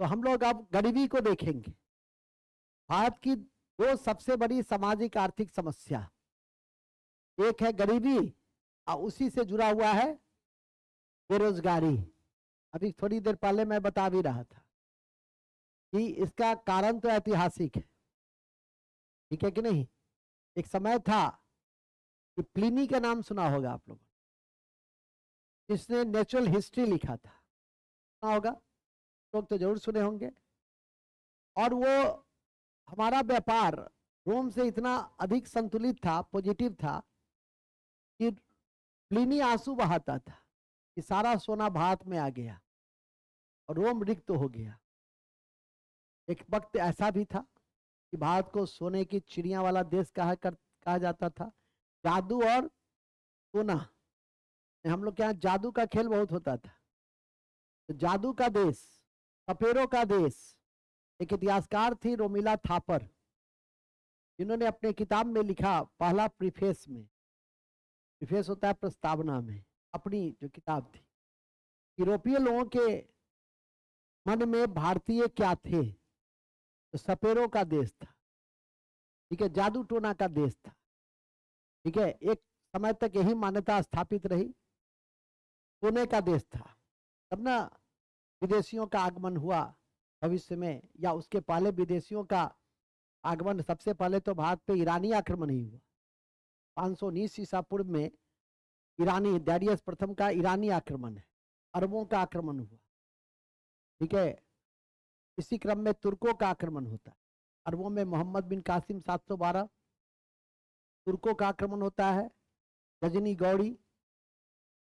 तो हम लोग अब गरीबी को देखेंगे। भारत की दो सबसे बड़ी सामाजिक आर्थिक समस्या, एक है गरीबी और उसी से जुड़ा हुआ है बेरोजगारी। अभी थोड़ी देर पहले मैं बता भी रहा था कि इसका कारण तो ऐतिहासिक है, ठीक है कि नहीं। एक समय था कि प्लिनी का नाम सुना होगा आप लोगों ने, जिसने नेचुरल हिस्ट्री लिखा था, सुना होगा लोग तो जरूर सुने होंगे। और वो हमारा व्यापार रोम से इतना अधिक संतुलित था, पॉजिटिव था, कि प्लिनी आंसू बहाता था कि सारा सोना भारत में आ गया और रोम रिक्त हो गया। एक वक्त ऐसा भी था कि भारत को सोने की चिड़िया वाला देश कहा जाता था। जादू और सोना, हम लोग के यहाँ जादू का खेल बहुत होता था। तो जादू का देश, सपेरों का देश। एक इतिहासकार थी रोमिला थापर, जिन्होंने अपने किताब में लिखा, पहला प्रीफेस में, प्रीफेस होता है प्रस्तावना में, अपनी जो किताब थी, यूरोपीय लोगों के मन में भारतीय क्या थे, तो सपेरों का देश था, ठीक है, जादू टोना का देश था, ठीक है। एक समय तक यही मान्यता स्थापित रही, सोने का देश था। तब ना विदेशियों का आगमन हुआ भविष्य में, या उसके पहले विदेशियों का आगमन, सबसे पहले तो भारत पे ईरानी आक्रमण ही हुआ 519 ईसा पूर्व में। ईरानी दैरियस प्रथम का ईरानी आक्रमण है, अरबों का आक्रमण हुआ, ठीक है। इसी क्रम में तुर्कों का आक्रमण होता है, अरबों में मोहम्मद बिन कासिम 712, तुर्कों का आक्रमण होता है, गजनी गौड़ी।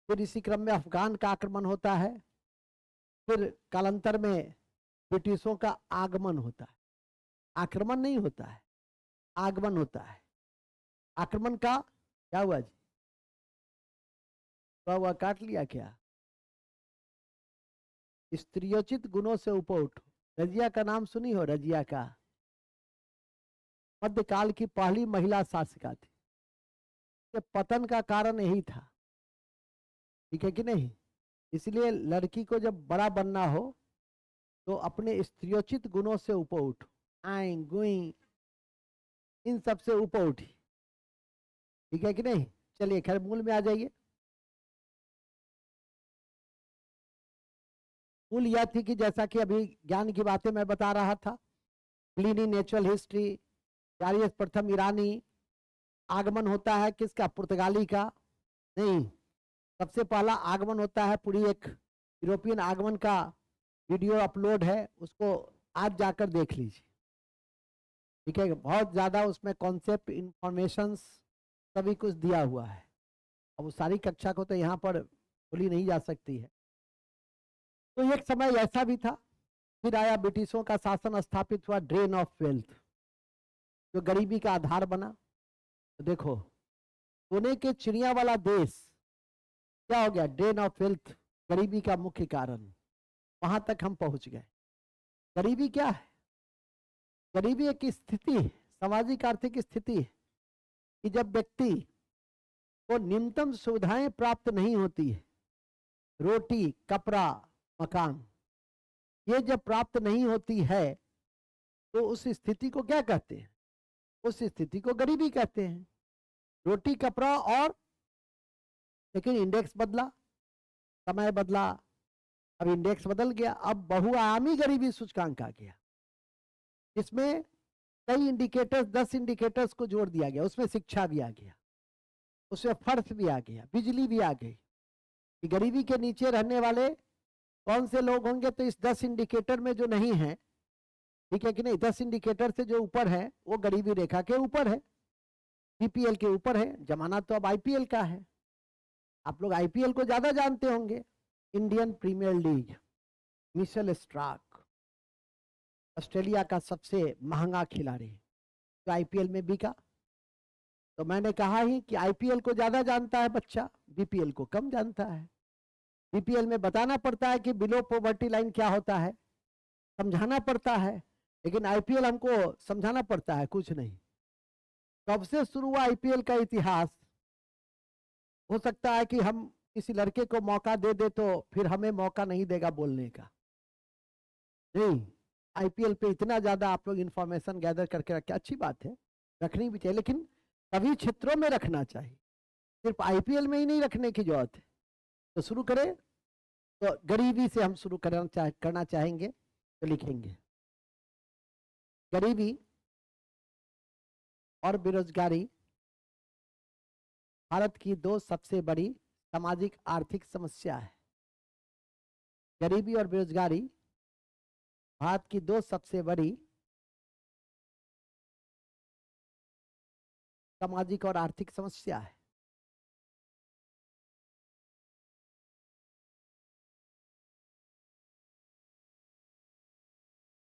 फिर इसी क्रम में अफगान का आक्रमण होता है। फिर कालांतर में ब्रिटिशों का आगमन होता है। आक्रमण नहीं होता है, आगमन होता है। आक्रमण का क्या हुआ जी? क्या हुआ, काट लिया क्या? स्त्रियोचित गुणों से ऊपर उठो। रजिया का नाम सुनी हो? रजिया का मध्यकाल की पहली महिला शासिका थी। पतन का कारण यही था, ठीक है कि नहीं। इसलिए लड़की को जब बड़ा बनना हो तो अपने स्त्रियोचित गुणों से ऊपर उठो। आई गुई इन सब से ऊपर उठी, ठीक है कि नहीं। चलिए खैर मूल में आ जाइए। मूल यह थी कि जैसा कि अभी ज्ञान की बातें मैं बता रहा था, प्लिनी नेचुरल हिस्ट्री, डारियस प्रथम ईरानी, आगमन होता है किसका? पुर्तगाली का नहीं, सबसे पहला आगमन होता है, पूरी एक यूरोपियन आगमन का वीडियो अपलोड है, उसको आज जाकर देख लीजिए, ठीक है। बहुत ज्यादा उसमें कॉन्सेप्ट, इंफॉर्मेशन सभी कुछ दिया हुआ है। अब वो सारी कक्षा को तो यहाँ पर खोली नहीं जा सकती है। तो एक समय ऐसा भी था, फिर आया ब्रिटिशों का शासन, स्थापित हुआ ड्रेन ऑफ वेल्थ, जो गरीबी का आधार बना। तो देखो, सोने के चिड़िया वाला देश क्या हो गया? ड्रेन ऑफ वेल्थ, गरीबी का मुख्य कारण। वहां तक हम पहुंच गए। गरीबी क्या है? गरीबी एक स्थिति है, सामाजिक आर्थिक स्थिति है, कि जब व्यक्ति को न्यूनतम सुविधाएं प्राप्त नहीं होती है, रोटी, कपड़ा, मकान, ये जब प्राप्त नहीं होती है, तो उस स्थिति को क्या कहते हैं? उस स्थिति को गरीबी कहते हैं। रोटी, कपड़ा और, लेकिन इंडेक्स बदला, समय बदला, अब इंडेक्स बदल गया, अब बहुआयामी गरीबी सूचकांक आ गया, इसमें कई इंडिकेटर्स, 10 इंडिकेटर्स को जोड़ दिया गया। उसमें शिक्षा भी आ गया, उसमें फर्श भी आ गया, बिजली भी आ गई, कि गरीबी के नीचे रहने वाले कौन से लोग होंगे। तो इस 10 इंडिकेटर में जो नहीं है, ठीक है कि नहीं, 10 इंडिकेटर से जो ऊपर है वो गरीबी रेखा के ऊपर है, बीपीएल के ऊपर है। जमाना तो अब आईपीएल का है, आप लोग आईपीएल को ज्यादा जानते होंगे। Indian Premier League, Mitchell Starc, Australia का सबसे महंगा खिलाड़ी, जो आईपीएल में बिका। तो मैंने कहा ही कि आईपीएल को ज्यादा जानता है बच्चा, बीपीएल को कम जानता है। बीपीएल में बताना पड़ता है कि बिलो पॉवर्टी लाइन क्या होता है, समझाना पड़ता है, लेकिन आईपीएल हमको समझाना पड़ता है कुछ नहीं। कब से शुरू हुआ आईपीएल का इतिहास? हो सकता है कि हम किसी लड़के को मौका दे दे तो फिर हमें मौका नहीं देगा बोलने का। नहीं, आईपीएल पे इतना ज्यादा आप लोग इंफॉर्मेशन गैदर करके रखे, अच्छी बात है, रखनी भी चाहिए, लेकिन सभी क्षेत्रों में रखना चाहिए, सिर्फ आईपीएल में ही नहीं रखने की जरूरत है। तो शुरू करें, तो गरीबी से हम शुरू करना चाहेंगे, तो लिखेंगे गरीबी और बेरोजगारी भारत की दो सबसे बड़ी सामाजिक आर्थिक समस्या है। गरीबी और बेरोजगारी भारत की दो सबसे बड़ी सामाजिक और आर्थिक समस्या है।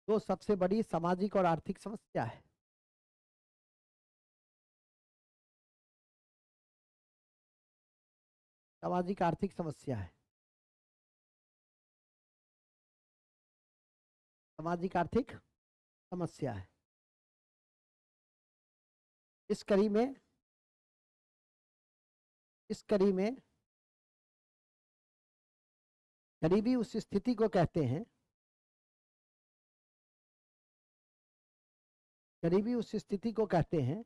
दो सबसे बड़ी सामाजिक और आर्थिक समस्या है। सामाजिक आर्थिक समस्या है। सामाजिक आर्थिक समस्या है। इस कड़ी में गरीबी उस स्थिति को कहते हैं, गरीबी उस स्थिति को कहते हैं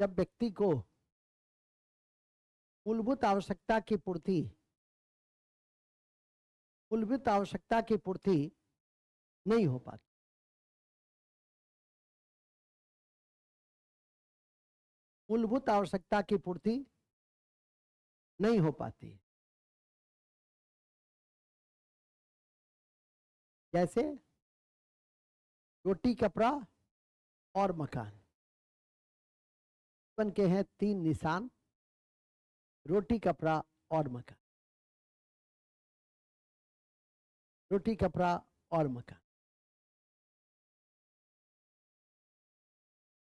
जब व्यक्ति को मूलभूत आवश्यकता की पूर्ति नहीं हो पाती। मूलभूत आवश्यकता की पूर्ति नहीं हो पाती, जैसे रोटी, कपड़ा और मकान। बन के हैं तीन निशान, रोटी, कपड़ा और मकान। रोटी, कपड़ा और मकान।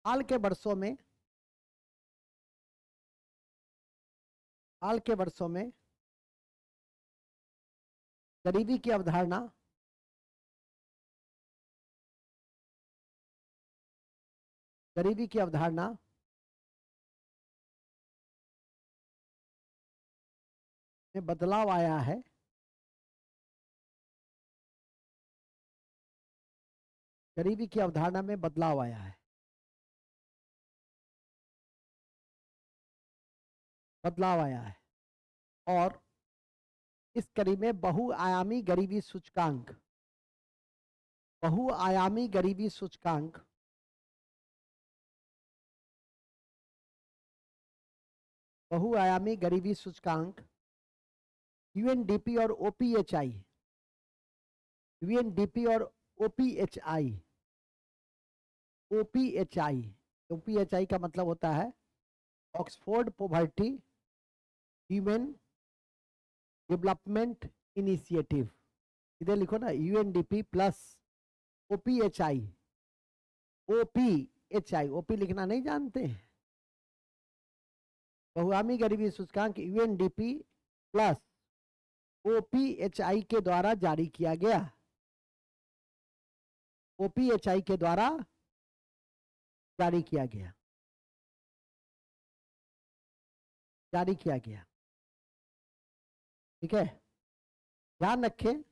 हाल के वर्षों में गरीबी की अवधारणा में बदलाव आया है। गरीबी की अवधारणा में बदलाव आया है। और इस कड़ी में बहुआयामी गरीबी सूचकांक यूएनडीपी और ओपीएचआई का मतलब होता है Oxford poverty human development initiative. इधर लिखो ना, यूएनडीपी प्लस ओपीएचआई। ओपी लिखना नहीं जानते हैं? बहुआयामी गरीबी सूचकांक यूएनडीपी प्लस ओपीएचआई के द्वारा जारी किया गया। ओपीएचआई के द्वारा जारी किया गया। ठीक है, ध्यान रखें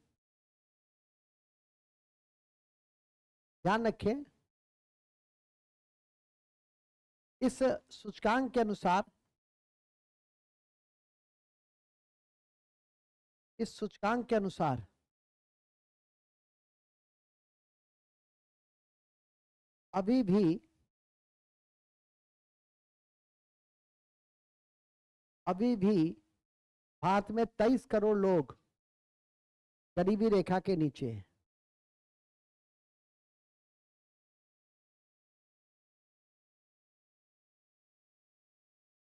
इस सूचकांक के अनुसार अभी भी भारत में 23 करोड़ लोग गरीबी रेखा के नीचे हैं।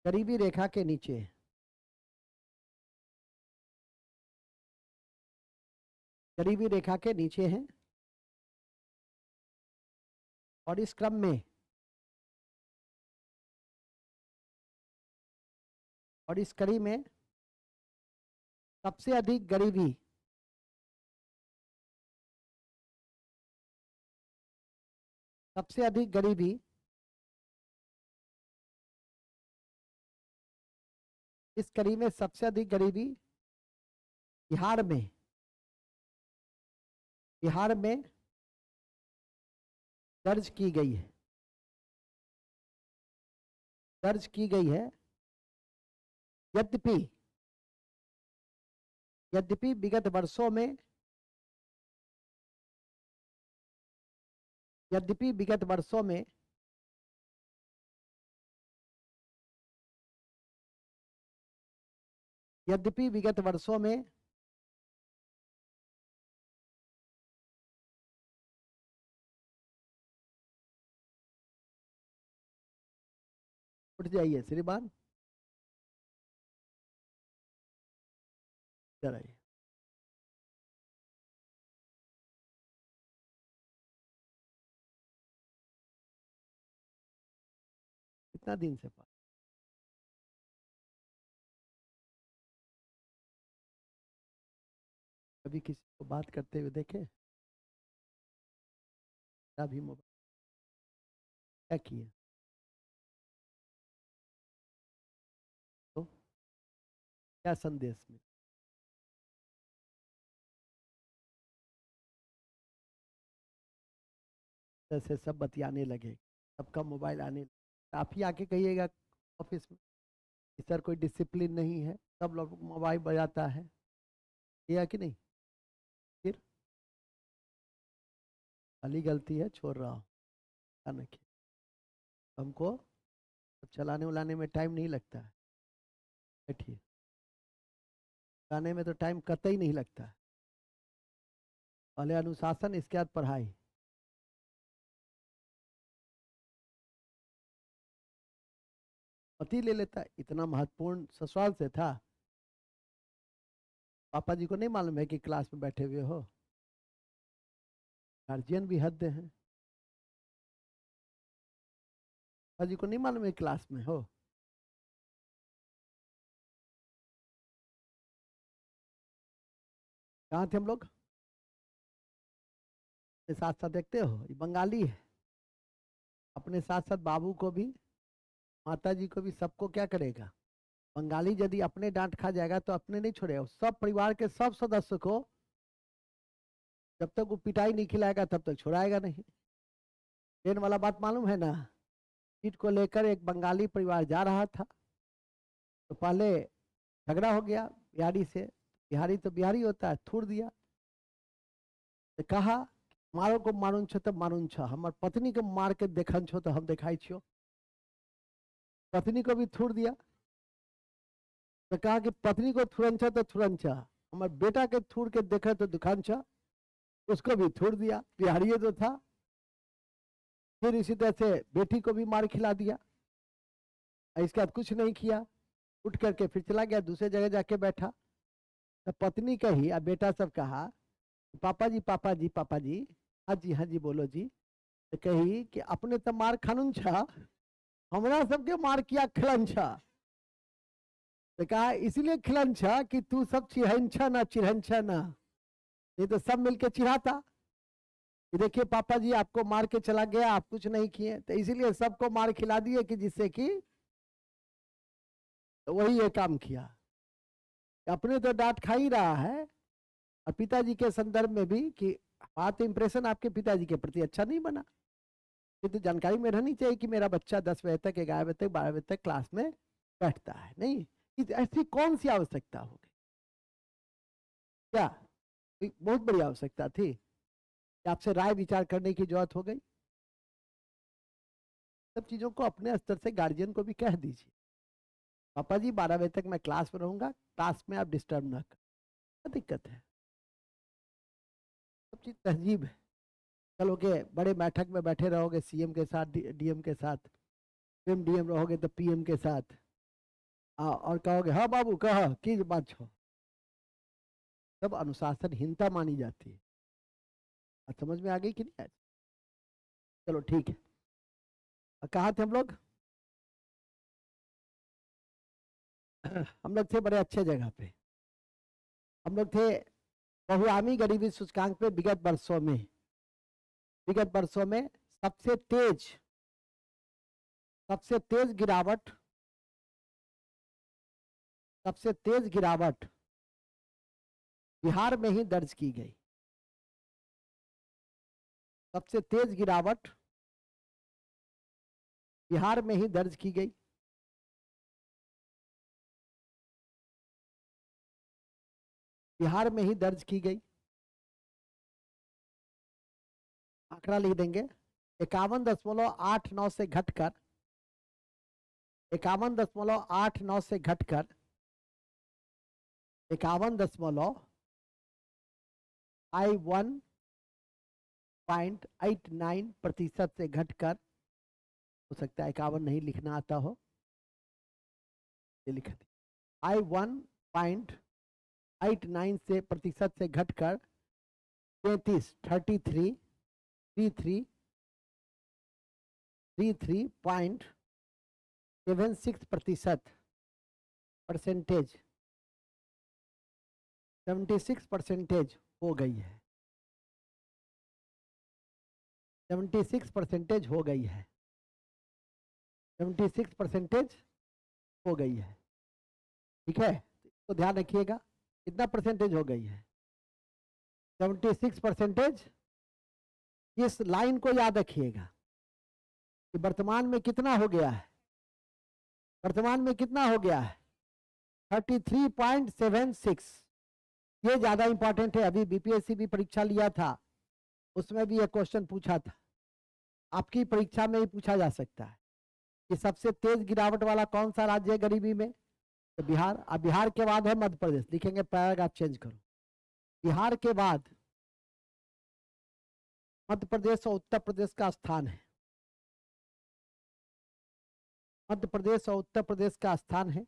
गरीबी रेखा के नीचे है। गरीबी रेखा के नीचे हैं। और इस क्रम में इस कड़ी में सबसे अधिक गरीबी इस कड़ी में सबसे अधिक गरीबी बिहार में दर्ज की गई है, यद्यपि विगत वर्षों में उठ जाइए श्रीमान, चलिए कितना दिन से कभी किसी को बात करते हुए देखे? अभी मोबाइल क्या किए तो क्या संदेश में? जैसे सब बतियाने लगे, सबका मोबाइल आने लगे। आप ही आके कहिएगा ऑफिस में कि सर कोई डिसिप्लिन नहीं है, सब लोग मोबाइल बजाता है, ये है कि नहीं? फिर खाली गलती है, छोड़ रहा हूँ, हमको चलाने उलाने में टाइम नहीं लगता है, बैठिए, गाने में तो टाइम कतई नहीं लगता है। पहले अनुशासन, इसके बाद पढ़ाई। पति ले लेता है, इतना महत्वपूर्ण ससुराल से था, पापा जी को नहीं मालूम है कि क्लास में बैठे हुए हो? गार्जियन भी हद हैं, पापा जी को नहीं मालूम है क्लास में हो? कहाँ थे हम लोग? साथ साथ देखते हो, ये बंगाली है, अपने साथ साथ बाबू को भी, माता जी को भी, सबको क्या करेगा? बंगाली यदि अपने डांट खा जाएगा तो अपने नहीं छोड़ेगा, सब परिवार के सब सदस्य को जब तक वो पिटाई नहीं खिलाएगा तब तक छोड़ाएगा नहीं। ट्रेन वाला बात मालूम है ना? सीट को लेकर एक बंगाली परिवार जा रहा था, तो पहले झगड़ा हो गया बिहारी से, बिहारी तो बिहारी होता है, थूर दिया, तो कहा मारो को मारून छो तो मारून छो, हमार पत्नी को मार के देखन छो तो हम दिखाई छो, पत्नी को भी थूर दिया, तो कहा कि पत्नी को थुरन छो तो थुरन छा, हमारे बेटा के थूर के देखे तो दुखान छा, उसको भी थूर दिया, बिहारी तो था। फिर इसी तरह से बेटी को भी मार खिला दिया, इसके बाद कुछ नहीं किया, उठ करके फिर चला गया, दूसरे जगह जाके बैठा, तो पत्नी कही और बेटा सब कहा पापा जी पापा जी पापा जी, हाँ जी बोलो जी, तो कही कि अपने तो मार खानुन छा, हमरा सबके मार किया खिलन छा, तो कहा इसलिए खिलन छा कि तू सब चिढ़न छा ना, चिढ़न छा ना, नहीं तो सब मिलके चिढ़ाता कि देखिए पापा जी आपको मार के चला गया, आप कुछ नहीं किए, तो इसीलिए सबको मार खिला दिए कि जिससे कि, तो वही ये काम किया, अपने तो डांट खा ही रहा है, और पिताजी के संदर्भ में भी कि बात इंप्रेशन आपके पिताजी के प्रति अच्छा नहीं बना, ये तो जानकारी में रहनी चाहिए कि मेरा बच्चा 10 बजे तक, 11 बजे तक, 12 बजे तक क्लास में बैठता है, नहीं ऐसी कौन सी आवश्यकता हो गई? क्या बहुत बड़ी आवश्यकता थी कि आपसे राय विचार करने की जरूरत हो गई? सब चीजों को अपने स्तर से गार्जियन को भी कह दीजिए, पापा जी 12 बजे तक मैं क्लास में रहूंगा, क्लास में आप डिस्टर्ब ना कर, क्या दिक्कत है? सब चीज तहजीब है। चलोगे बड़े बैठक में बैठे रहोगे सीएम के साथ, डीएम के साथ, फिर डीएम रहोगे तो पीएम के साथ, और कहोगे हाँ बाबू कह की बात छो, तब अनुशासनहीनता मानी जाती है। समझ में आ गई कि नहीं आज? चलो ठीक है, कहाँ थे हम लोग? हम लोग थे बड़े अच्छे जगह पे, हम लोग थे बहुआमी गरीबी सूचकांक पे विगत वर्षों में सबसे तेज गिरावट सबसे तेज गिरावट बिहार में ही दर्ज की गई। सबसे तेज गिरावट बिहार में ही दर्ज की गई। बिहार में ही दर्ज की गई। आंकड़ा लिख देंगे 51.89 से घटकर 51.89 से घटकर 51.89% से घटकर, हो सकता है 51 नहीं लिखना आता हो, ये लिखा थी 51.89 से प्रतिशत से घटकर 33.76% 76% हो गई है। 76% हो गई है। 76% हो गई है। ठीक है, तो ध्यान रखिएगा कितना परसेंटेज हो गई है, 76%। इस लाइन को याद रखिएगा कि वर्तमान में कितना हो गया है, वर्तमान में कितना हो गया है 33.76। ये ज्यादा इंपॉर्टेंट है। अभी बीपीएससी भी परीक्षा लिया था, उसमें भी एक क्वेश्चन पूछा था, आपकी परीक्षा में ही पूछा जा सकता है कि सबसे तेज गिरावट वाला कौन सा राज्य है गरीबी में, तो बिहार। अब बिहार के बाद है मध्य प्रदेश, लिखेंगे पैराग्राफ चेंज करो, बिहार के बाद मध्य प्रदेश और उत्तर प्रदेश का स्थान है। मध्य प्रदेश और उत्तर प्रदेश का स्थान है।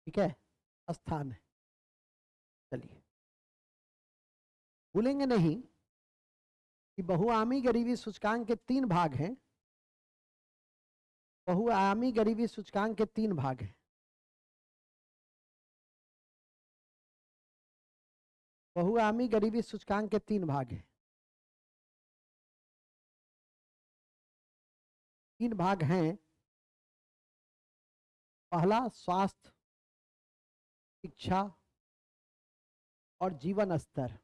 ठीक है, स्थान है। चलिए, भूलेंगे नहीं कि बहुआयामी गरीबी सूचकांक के 3 भाग हैं। बहुआयामी गरीबी सूचकांक के 3 भाग हैं। बहुआयामी गरीबी सूचकांक के 3 भाग हैं। 3 भाग हैं। पहला स्वास्थ्य, शिक्षा और जीवन स्तर।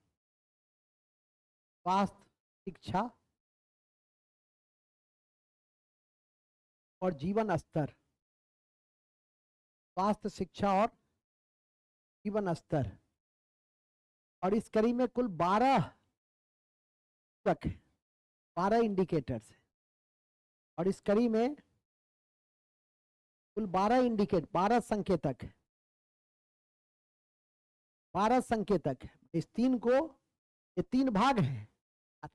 स्वास्थ्य, शिक्षा और जीवन स्तर। स्वास्थ्य, शिक्षा और जीवन स्तर। और इस कड़ी में कुल 12 इंडिकेटर्स है। और इस कड़ी में कुल 12 संकेतक है। 12 संकेतक है। इस 3 को, ये 3 भाग हैं,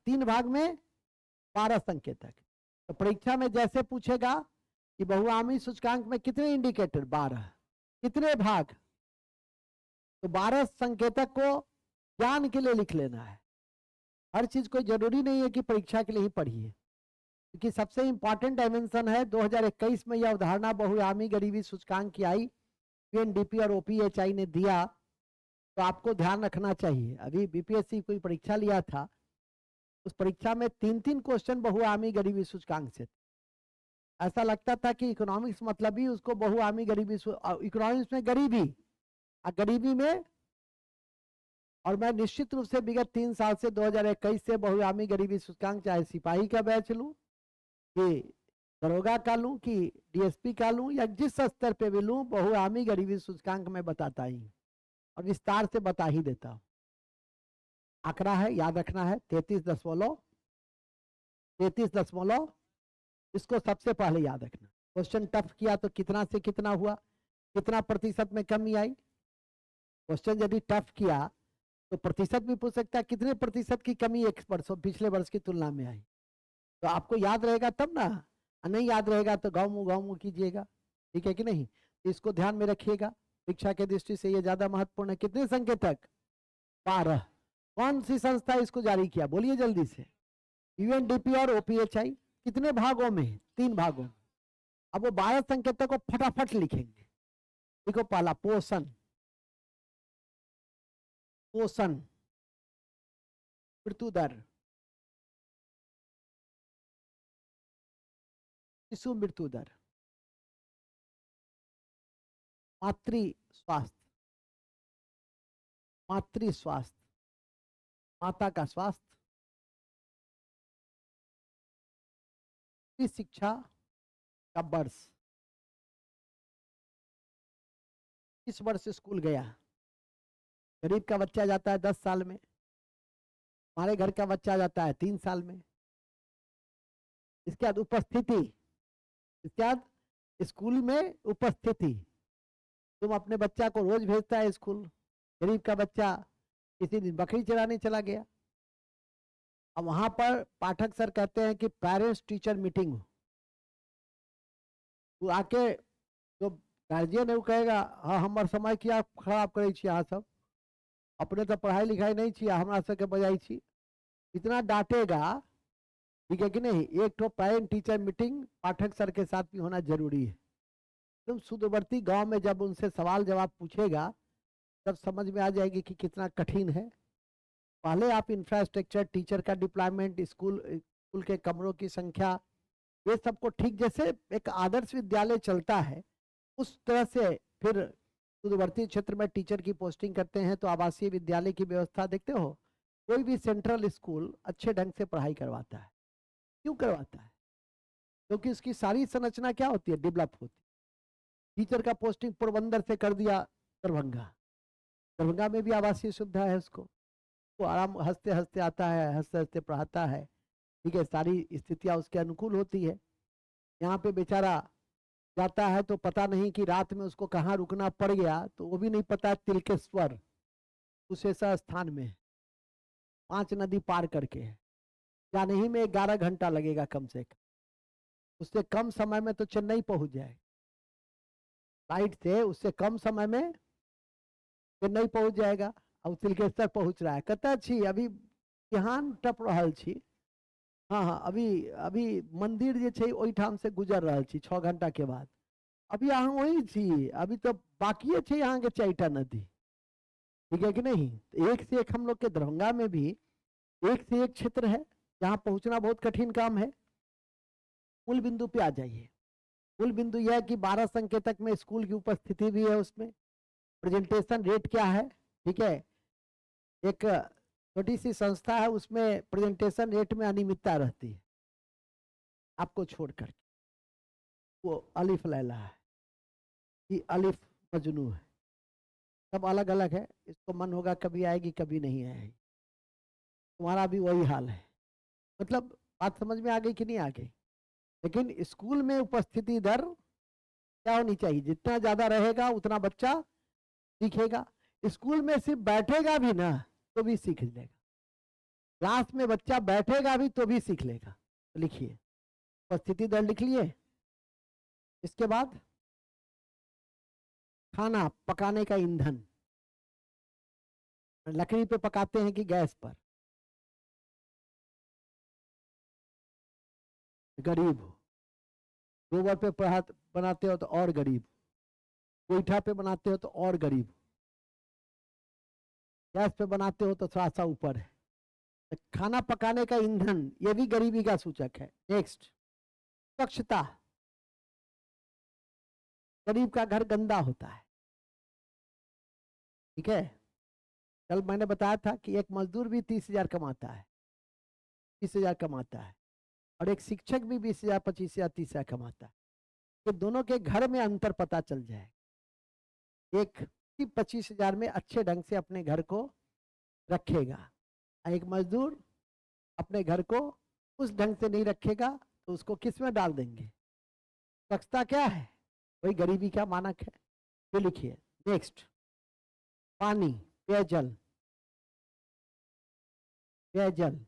3 भाग में 12 संकेतक। तो परीक्षा में जैसे पूछेगा कि बहुआयामी सूचकांक में कितने इंडिकेटर, 12, कितने भाग, तो 12 संकेतक को ज्ञान के लिए लिख लेना है। हर चीज कोई जरूरी नहीं है कि परीक्षा के लिए ही पढ़िए, क्योंकि सबसे इंपॉर्टेंट डायमेंशन है 2021 में यह अवधारणा बहुआयामी गरीबी सूचकांक की आई, यूएनडीपी और ओपीएचआई ने दिया, तो आपको ध्यान रखना चाहिए। अभी बीपीएससी कोई परीक्षा लिया था, उस परीक्षा में 3 क्वेश्चन बहुआयामी गरीबी सूचकांक से। ऐसा लगता था कि इकोनॉमिक्स मतलब ही उसको बहुआयामी गरीबी, इकोनॉमिक्स में गरीबी, गरीबी में, और मैं निश्चित रूप से विगत 3 साल से 2021 से बहुआयामी गरीबी सूचकांक, चाहे सिपाही का बैच लूं, कि दरोगा का लूं, कि डीएसपी का लूं, या जिस स्तर पे भी लूं, बहुआयामी गरीबी सूचकांक में बताता ही और विस्तार से बता ही देता हूं। आंकड़ा है, याद रखना है 33.33, इसको सबसे पहले याद रखना। क्वेश्चन टफ किया तो कितना से कितना हुआ, कितना प्रतिशत में कमी आई। क्वेश्चन यदि टफ किया तो प्रतिशत भी पूछ सकता है, कितने प्रतिशत की कमी एक वर्ष पिछले वर्ष की तुलना में आई। तो आपको याद रहेगा तब ना, नहीं याद रहेगा तो गाँव कीजिएगा। ठीक है कि नहीं, तो इसको ध्यान में रखिएगा, शिक्षा के दृष्टि से ये ज्यादा महत्वपूर्ण है। कितने संकेतक, 12। कौन सी संस्था इसको जारी किया, बोलिए जल्दी से, यूएनडीपी और ओपीएचआई। कितने भागों में, 3 भागों। अब वो 12 संकेतक को फटाफट लिखेंगे। देखो, पहला पोषण, पोषण, मृत्यु दर, शिशु मृत्यु दर, मातृ स्वास्थ्य, मातृ स्वास्थ्य, माता का स्वास्थ्य, शिक्षा का वर्ष, किस वर्ष स्कूल गया। गरीब का बच्चा जाता है 10 साल में, हमारे घर का बच्चा जाता है 3 साल में। इसके बाद उपस्थिति, इसके बाद स्कूल में उपस्थिति, तुम अपने बच्चा को रोज भेजता है स्कूल, गरीब का बच्चा किसी दिन बकरी चराने चला गया। अब वहां पर पाठक सर कहते हैं कि पेरेंट्स टीचर मीटिंग हो, तो आके जो गार्जियन है वो कहेगा हाँ हमारे समय किया खराब करे छी अहाँ सब, अपने तो पढ़ाई लिखाई नहीं छी, हमरा सबके बजाई छी, इतना डांटेगा, ठीक है कि नहीं। एक तो पेरेंट टीचर मीटिंग पाठक सर के साथ भी होना जरूरी है। तुम सुदूरवर्ती गांव में जब उनसे सवाल जवाब पूछेगा तब समझ में आ जाएगी कि कितना कठिन है। पहले आप इंफ्रास्ट्रक्चर, टीचर का डिप्लॉयमेंट, स्कूल के कमरों की संख्या, ये सबको ठीक जैसे एक आदर्श विद्यालय चलता है उस तरह से फिर सुदूरवर्ती क्षेत्र में टीचर की पोस्टिंग करते हैं। तो आवासीय विद्यालय की व्यवस्था देखते हो, कोई भी सेंट्रल स्कूल अच्छे ढंग से पढ़ाई करवाता है। क्यों करवाता है? क्योंकि उसकी सारी संरचना क्या होती है, डेवलप होती है। टीचर का पोस्टिंग पोरबंदर से कर दिया दरभंगा, दरभंगा में भी आवासीय सुविधा है, उसको वो आराम हंसते हंसते आता है, हंसते हंसते पढ़ाता है, ठीक है, सारी स्थितियां उसके अनुकूल होती है। यहाँ पे बेचारा जाता है तो पता नहीं कि रात में उसको कहाँ रुकना पड़ गया, तो वो भी नहीं पता। तिलकेश्वर उस ऐसा स्थान में 5 नदी पार करके है, जाने ही में 11 घंटा लगेगा कम से कम, उससे कम समय में तो चेन्नई पहुंच जाए, फ्लाइट से उससे कम समय में चेन्नई पहुंच जाएगा। अब तिलकेश्वर पहुंच रहा है, कहता छी अभी बिहान टप रहल छी, हाँ हाँ अभी अभी मंदिर जे छै ओहिठाम से गुजर रहल छी 6 घंटा के बाद, अभी अहाँ वही छी, अभी तो बाकी है यहाँ के 4टा नदी, ठीक है कि नहीं। तो एक से एक हम लोग के दरभंगा में भी एक से एक क्षेत्र है जहाँ पहुंचना बहुत कठिन काम है। मूल बिंदु पे आ जाइए। मूल बिंदु यह है कि 12 संकेतक में स्कूल की उपस्थिति भी है, उसमें प्रेजेंटेशन रेट क्या है, ठीक है। एक छोटी सी संस्था है, उसमें प्रेजेंटेशन रेट में अनियमितता रहती है, आपको छोड़कर। वो अलिफ लैला है, ये अलिफ मजनू है, सब अलग अलग है। इसको मन होगा कभी आएगी कभी नहीं आएगी, तुम्हारा भी वही हाल है। मतलब बात समझ में आ गई कि नहीं आ गई। लेकिन स्कूल में उपस्थिति दर क्या होनी चाहिए, जितना ज्यादा रहेगा उतना बच्चा सीखेगा। स्कूल में सिर्फ बैठेगा भी ना तो भी सीख लेगा, क्लास में बच्चा बैठेगा भी तो भी सीख लेगा। तो लिखिए, उपस्थिति दर लिख लिए। इसके बाद खाना पकाने का ईंधन, लकड़ी पे पकाते हैं कि गैस पर। गरीब हो, गोबर पे बनाते हो तो और गरीब, गोईठा पे बनाते हो तो और गरीब, गैस पे बनाते हो तो थोड़ा सा ऊपर है। तो खाना पकाने का ईंधन ये भी गरीबी का सूचक है। नेक्स्ट, स्वच्छता, गरीब का घर गंदा होता है, ठीक है। कल मैंने बताया था कि एक मजदूर भी 30,000 कमाता है, 30,000 कमाता है, और एक शिक्षक भी 20,000, 25,000, 30,000 कमाता है। तो दोनों के घर में अंतर पता चल जाए। एक 25,000 में अच्छे ढंग से अपने घर को रखेगा, एक मजदूर अपने घर को उस ढंग से नहीं रखेगा तो उसको किस में डाल देंगे। स्वच्छता क्या है, वही गरीबी का मानक है। ये लिखिए। नेक्स्ट, पानी, पेयजल, पेयजल,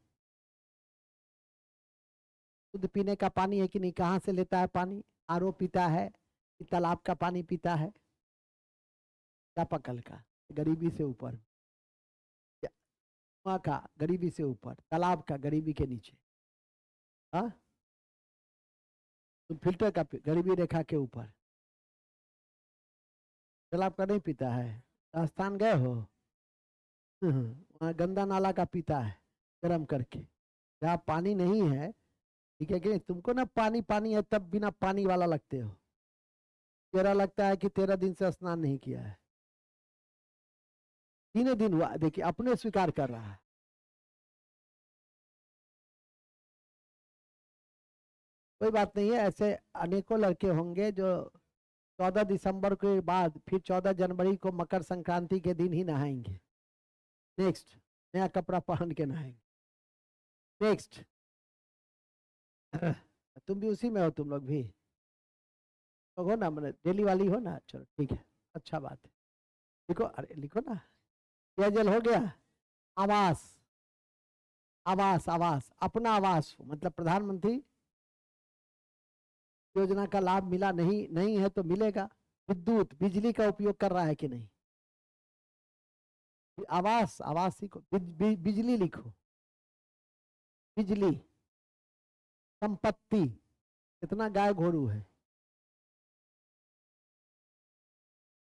शुद्ध पीने का पानी है कि नहीं, कहाँ से लेता है पानी, आरओ पीता है कि तालाब का पानी पीता है, चापाकल का, गरीबी से ऊपर, कुआं का गरीबी से ऊपर, तालाब का गरीबी के नीचे, हाँ, तुम फिल्टर का गरीबी रेखा के ऊपर, तालाब का नहीं पीता है, राजस्थान गए हो, वहाँ गंदा नाला का पीता है गर्म करके, जहाँ पानी नहीं है, ठीक है कि नहीं? तुमको ना पानी पानी है तब बिना पानी वाला लगते हो, तेरा लगता है कि 13 दिन से स्नान नहीं किया है, 3 दिन हुआ, देखिए अपने स्वीकार कर रहा है। कोई बात नहीं है, ऐसे अनेकों लड़के होंगे जो 14 दिसंबर के बाद फिर 14 जनवरी को मकर संक्रांति के दिन ही नहाएंगे। नेक्स्ट, नया कपड़ा पहन के नहाएंगे। नेक्स्ट, तुम भी उसी में हो, तुम लोग भी तो हो ना, मैंने डेली वाली हो ना, चलो ठीक है, अच्छा बात है। लिखो, अरे लिखो ना, पेयजल हो गया, आवास, आवास, आवास, अपना आवास मतलब प्रधानमंत्री योजना का लाभ मिला नहीं, नहीं है तो मिलेगा। विद्युत, बिजली का उपयोग कर रहा है कि नहीं, आवास, आवास लिखो, बिजली लिखो, बिजली, संपत्ति, कितना गाय घोड़ू है,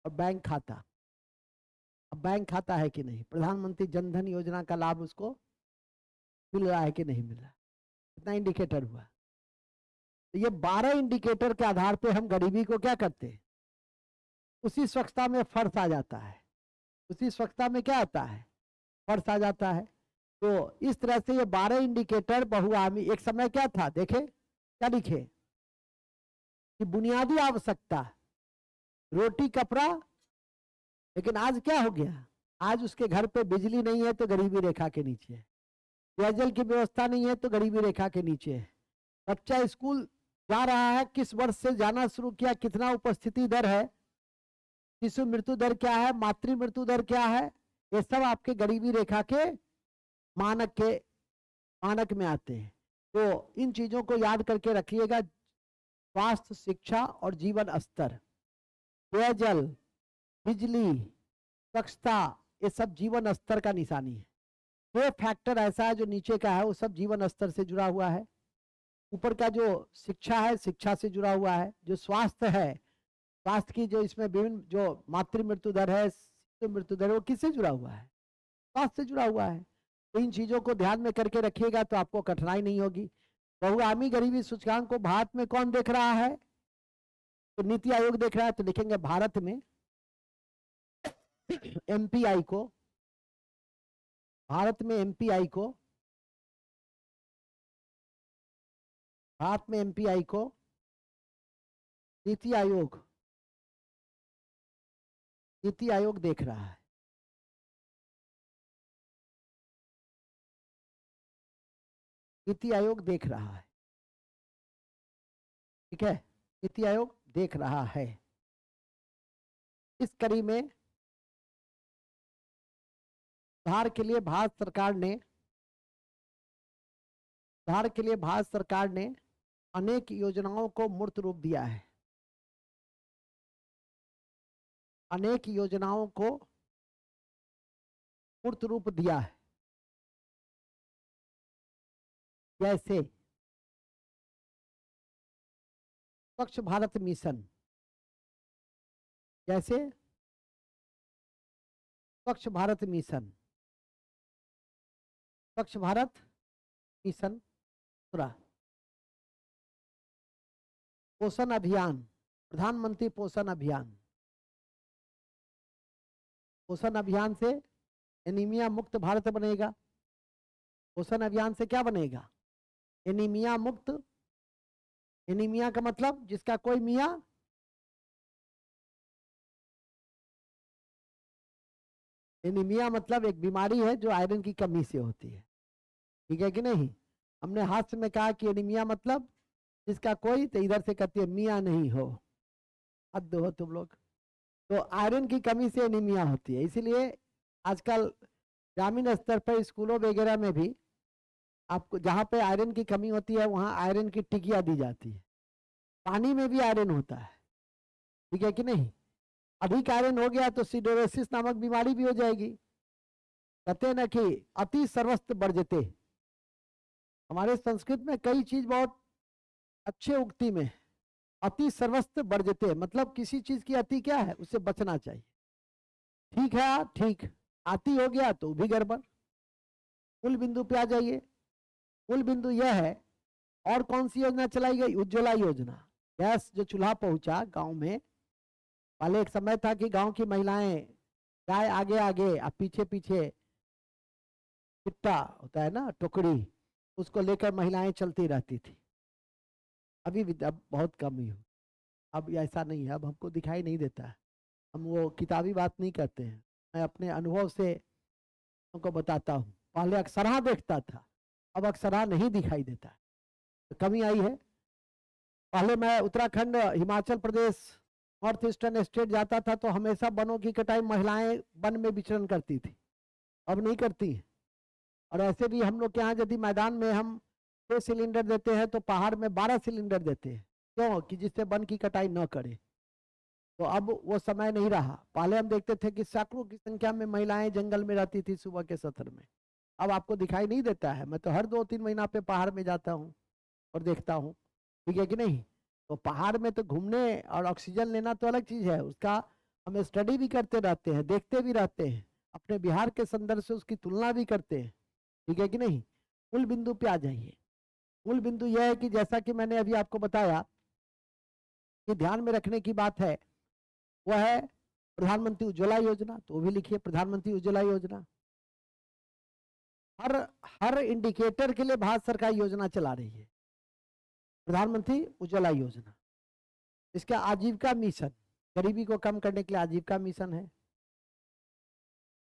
और बैंक खाता। अब बैंक खाता है कि नहीं, प्रधानमंत्री जनधन योजना का लाभ उसको मिल रहा है कि नहीं मिल रहा, कितना इंडिकेटर हुआ। तो ये 12 इंडिकेटर के आधार पे हम गरीबी को क्या करते हैं, उसी स्वच्छता में फर्श आ जाता है, उसी स्वच्छता में क्या आता है, फर्श आ जाता है। तो इस तरह से ये 12 इंडिकेटर बहुआयामी, एक समय क्या था देखे, क्या लिखे कि बुनियादी आवश्यकता रोटी कपड़ा, लेकिन आज क्या हो गया, आज उसके घर पे बिजली नहीं है तो गरीबी रेखा के नीचे है, पेयजल की व्यवस्था नहीं है तो गरीबी रेखा के नीचे है, बच्चा स्कूल जा रहा है, किस वर्ष से जाना शुरू किया, कितना उपस्थिति दर है, शिशु मृत्यु दर क्या है, मातृ मृत्यु दर क्या है, ये सब आपके गरीबी रेखा के मानक में आते हैं। तो इन चीजों को याद करके रखिएगा, स्वास्थ्य, शिक्षा और जीवन स्तर, पेयजल, बिजली, स्वच्छता, ये सब जीवन स्तर का निशानी है। ये फैक्टर ऐसा है जो नीचे का है वो सब जीवन स्तर से जुड़ा हुआ है, ऊपर का जो शिक्षा है शिक्षा से जुड़ा हुआ है, जो स्वास्थ्य है, स्वास्थ्य की जो इसमें विभिन्न जो मातृ मृत्यु दर है, शिशु मृत्यु दर है, वो किससे जुड़ा हुआ है, स्वास्थ्य से जुड़ा हुआ है। तो इन चीजों को ध्यान में करके रखिएगा तो आपको कठिनाई नहीं होगी। बहुआयामी गरीबी सूचकांक को भारत में कौन देख रहा है, तो नीति आयोग देख रहा है, तो लिखेंगे भारत में एमपीआई को, भारत में एमपीआई को, भारत में एमपीआई को नीति आयोग देख रहा है। नीति आयोग देख रहा है, ठीक है, नीति आयोग देख रहा है। इस कड़ी में सुधार के लिए भारत सरकार ने अनेक योजनाओं को मूर्त रूप दिया है, अनेक योजनाओं को मूर्त रूप दिया है, जैसे स्वच्छ भारत मिशन, जैसे स्वच्छ भारत मिशन, स्वच्छ भारत मिशन पूरा, पोषण अभियान, प्रधानमंत्री पोषण अभियान, पोषण अभियान से एनीमिया मुक्त भारत बनेगा। पोषण अभियान से क्या बनेगा, एनीमिया मुक्त, एनीमिया का मतलब जिसका कोई मियाँ, एनीमिया मतलब एक बीमारी है जो आयरन की कमी से होती है, ठीक है कि नहीं। हमने हाथ में कहा कि एनीमिया मतलब जिसका कोई, तो इधर से कहती है मियाँ नहीं हो, हद हो तुम लोग। तो आयरन की कमी से एनीमिया होती है, इसीलिए आजकल ग्रामीण स्तर पर स्कूलों वगैरह में भी आपको जहाँ पे आयरन की कमी होती है वहाँ आयरन की टिकिया दी जाती है। पानी में भी आयरन होता है, ठीक है कि नहीं। अधिक आयरन हो गया तो सिडोरोसिस नामक बीमारी भी हो जाएगी। कहते हैं ना कि अति सर्वस्त्र वर्जते, हमारे संस्कृत में कई चीज बहुत अच्छे उक्ति में, अति सर्वस्त्र वर्जते मतलब किसी चीज की अति क्या है, उससे बचना चाहिए। ठीक है, ठीक, अति हो गया तो भी गड़बड़। मूल बिंदु पे आ जाइए। मूल बिंदु यह है और कौन सी योजना चलाई गई? उज्ज्वला योजना। गैस जो चूल्हा पहुंचा गांव में, पहले एक समय था कि गांव की महिलाएं गाय आगे आगे और पीछे पीछे चिट्टा होता है ना, टोकरी, उसको लेकर महिलाएं चलती रहती थी। अभी भी अब बहुत कम ही हो, अब ऐसा नहीं है, अब हमको दिखाई नहीं देता है। हम वो किताबी बात नहीं करते हैं, मैं अपने अनुभव से तुमको बताता हूँ। पहले अक्सरहा देखता था, अब अक्सरहा नहीं दिखाई देता है, तो कमी आई है। पहले मैं Uttarakhand, Himachal Pradesh, north eastern state जाता था तो हमेशा वनों की कटाई महिलाएं वन में विचरण करती थी, अब नहीं करती हैं। और ऐसे भी हम लोग के यहाँ यदि मैदान में हम 6 सिलेंडर देते हैं तो पहाड़ में 12 सिलेंडर देते हैं, क्यों? कि जिससे वन की कटाई न करे। तो अब वो समय नहीं रहा। पहले हम देखते थे कि सैकड़ों की संख्या में महिलाएं जंगल में रहती थी सुबह के सत्र में, अब आपको दिखाई नहीं देता है। मैं तो हर 2-3 महीना पे पहाड़ में जाता हूँ और देखता हूँ, ठीक है कि नहीं? तो पहाड़ में तो घूमने और ऑक्सीजन लेना तो अलग चीज है, उसका हम स्टडी भी करते रहते हैं, देखते भी रहते हैं, अपने बिहार के संदर्भ से उसकी तुलना भी करते हैं, ठीक है कि नहीं? मूल बिंदु पे आ जाइए। मूल बिंदु यह है कि जैसा कि मैंने अभी आपको बताया कि ध्यान में रखने की बात है, वह है प्रधानमंत्री उज्ज्वला योजना। तो वो भी लिखिए, प्रधानमंत्री उज्ज्वला योजना। हर हर इंडिकेटर के लिए भारत सरकार योजना चला रही है, प्रधानमंत्री उज्ज्वला योजना। इसका आजीविका मिशन, गरीबी को कम करने के लिए आजीविका मिशन है।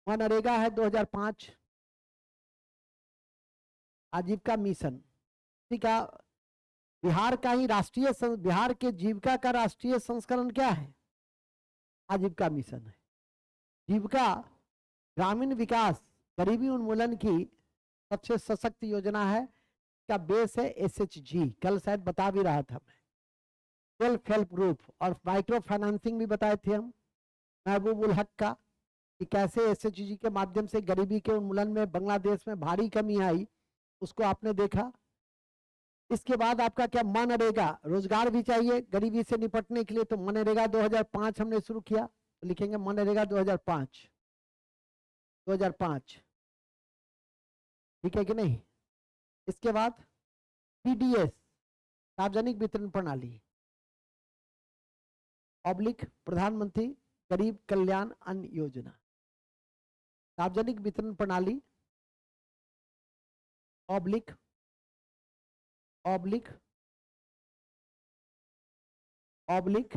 मनरेगा है 2005, आजीविका मिशन का बिहार का ही राष्ट्रीय बिहार के जीविका का राष्ट्रीय संस्करण क्या है? आजीविका मिशन है। जीविका ग्रामीण विकास गरीबी उन्मूलन की सबसे सशक्त योजना है। का बेस है SHG, कल शायद बता भी रहा था मैं, सेल्फ हेल्प ग्रुप। और माइक्रो फाइनेंसिंग भी बताए थे हम महबूब उल हक का, कि कैसे SHG के माध्यम से गरीबी के उन्मूलन में बांग्लादेश में भारी कमी आई, उसको आपने देखा। इसके बाद आपका क्या, मनरेगा, रोजगार भी चाहिए गरीबी से निपटने के लिए, तो मनरेगा 2005 हमने शुरू किया, तो लिखेंगे मनरेगा 2005, 2005, ठीक है कि नहीं? इसके बाद PDS, सार्वजनिक वितरण प्रणाली ऑब्लिक प्रधानमंत्री गरीब कल्याण अन्न योजना। सार्वजनिक वितरण प्रणाली ऑब्लिक ऑब्लिक ऑब्लिक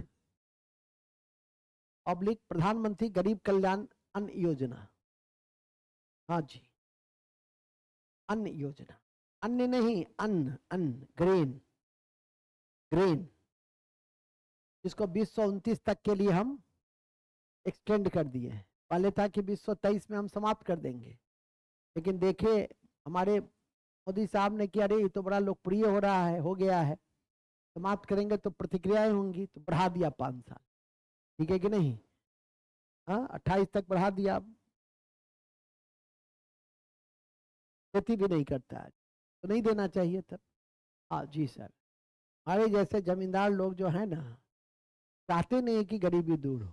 ऑब्लिक प्रधानमंत्री गरीब कल्याण अन्न योजना। हाँ जी, अन्न योजना, अन्न नहीं, अन्न, अन्न, ग्रेन, ग्रेन, जिसको 2029 तक के लिए हम एक्सटेंड कर दिए हैं। पहले था कि 2023 में हम समाप्त कर देंगे, लेकिन देखे हमारे मोदी साहब ने कि अरे ये तो बड़ा लोकप्रिय हो रहा है, हो गया है, समाप्त करेंगे तो प्रतिक्रियाएं होंगी, तो बढ़ा दिया 5 साल, ठीक है कि नहीं? हाँ, 28 तक बढ़ा दिया। खेती भी नहीं करता है तो नहीं देना चाहिए था। हाँ जी सर, हमारे जैसे जमींदार लोग जो है ना, चाहते नहीं कि गरीबी दूर हो।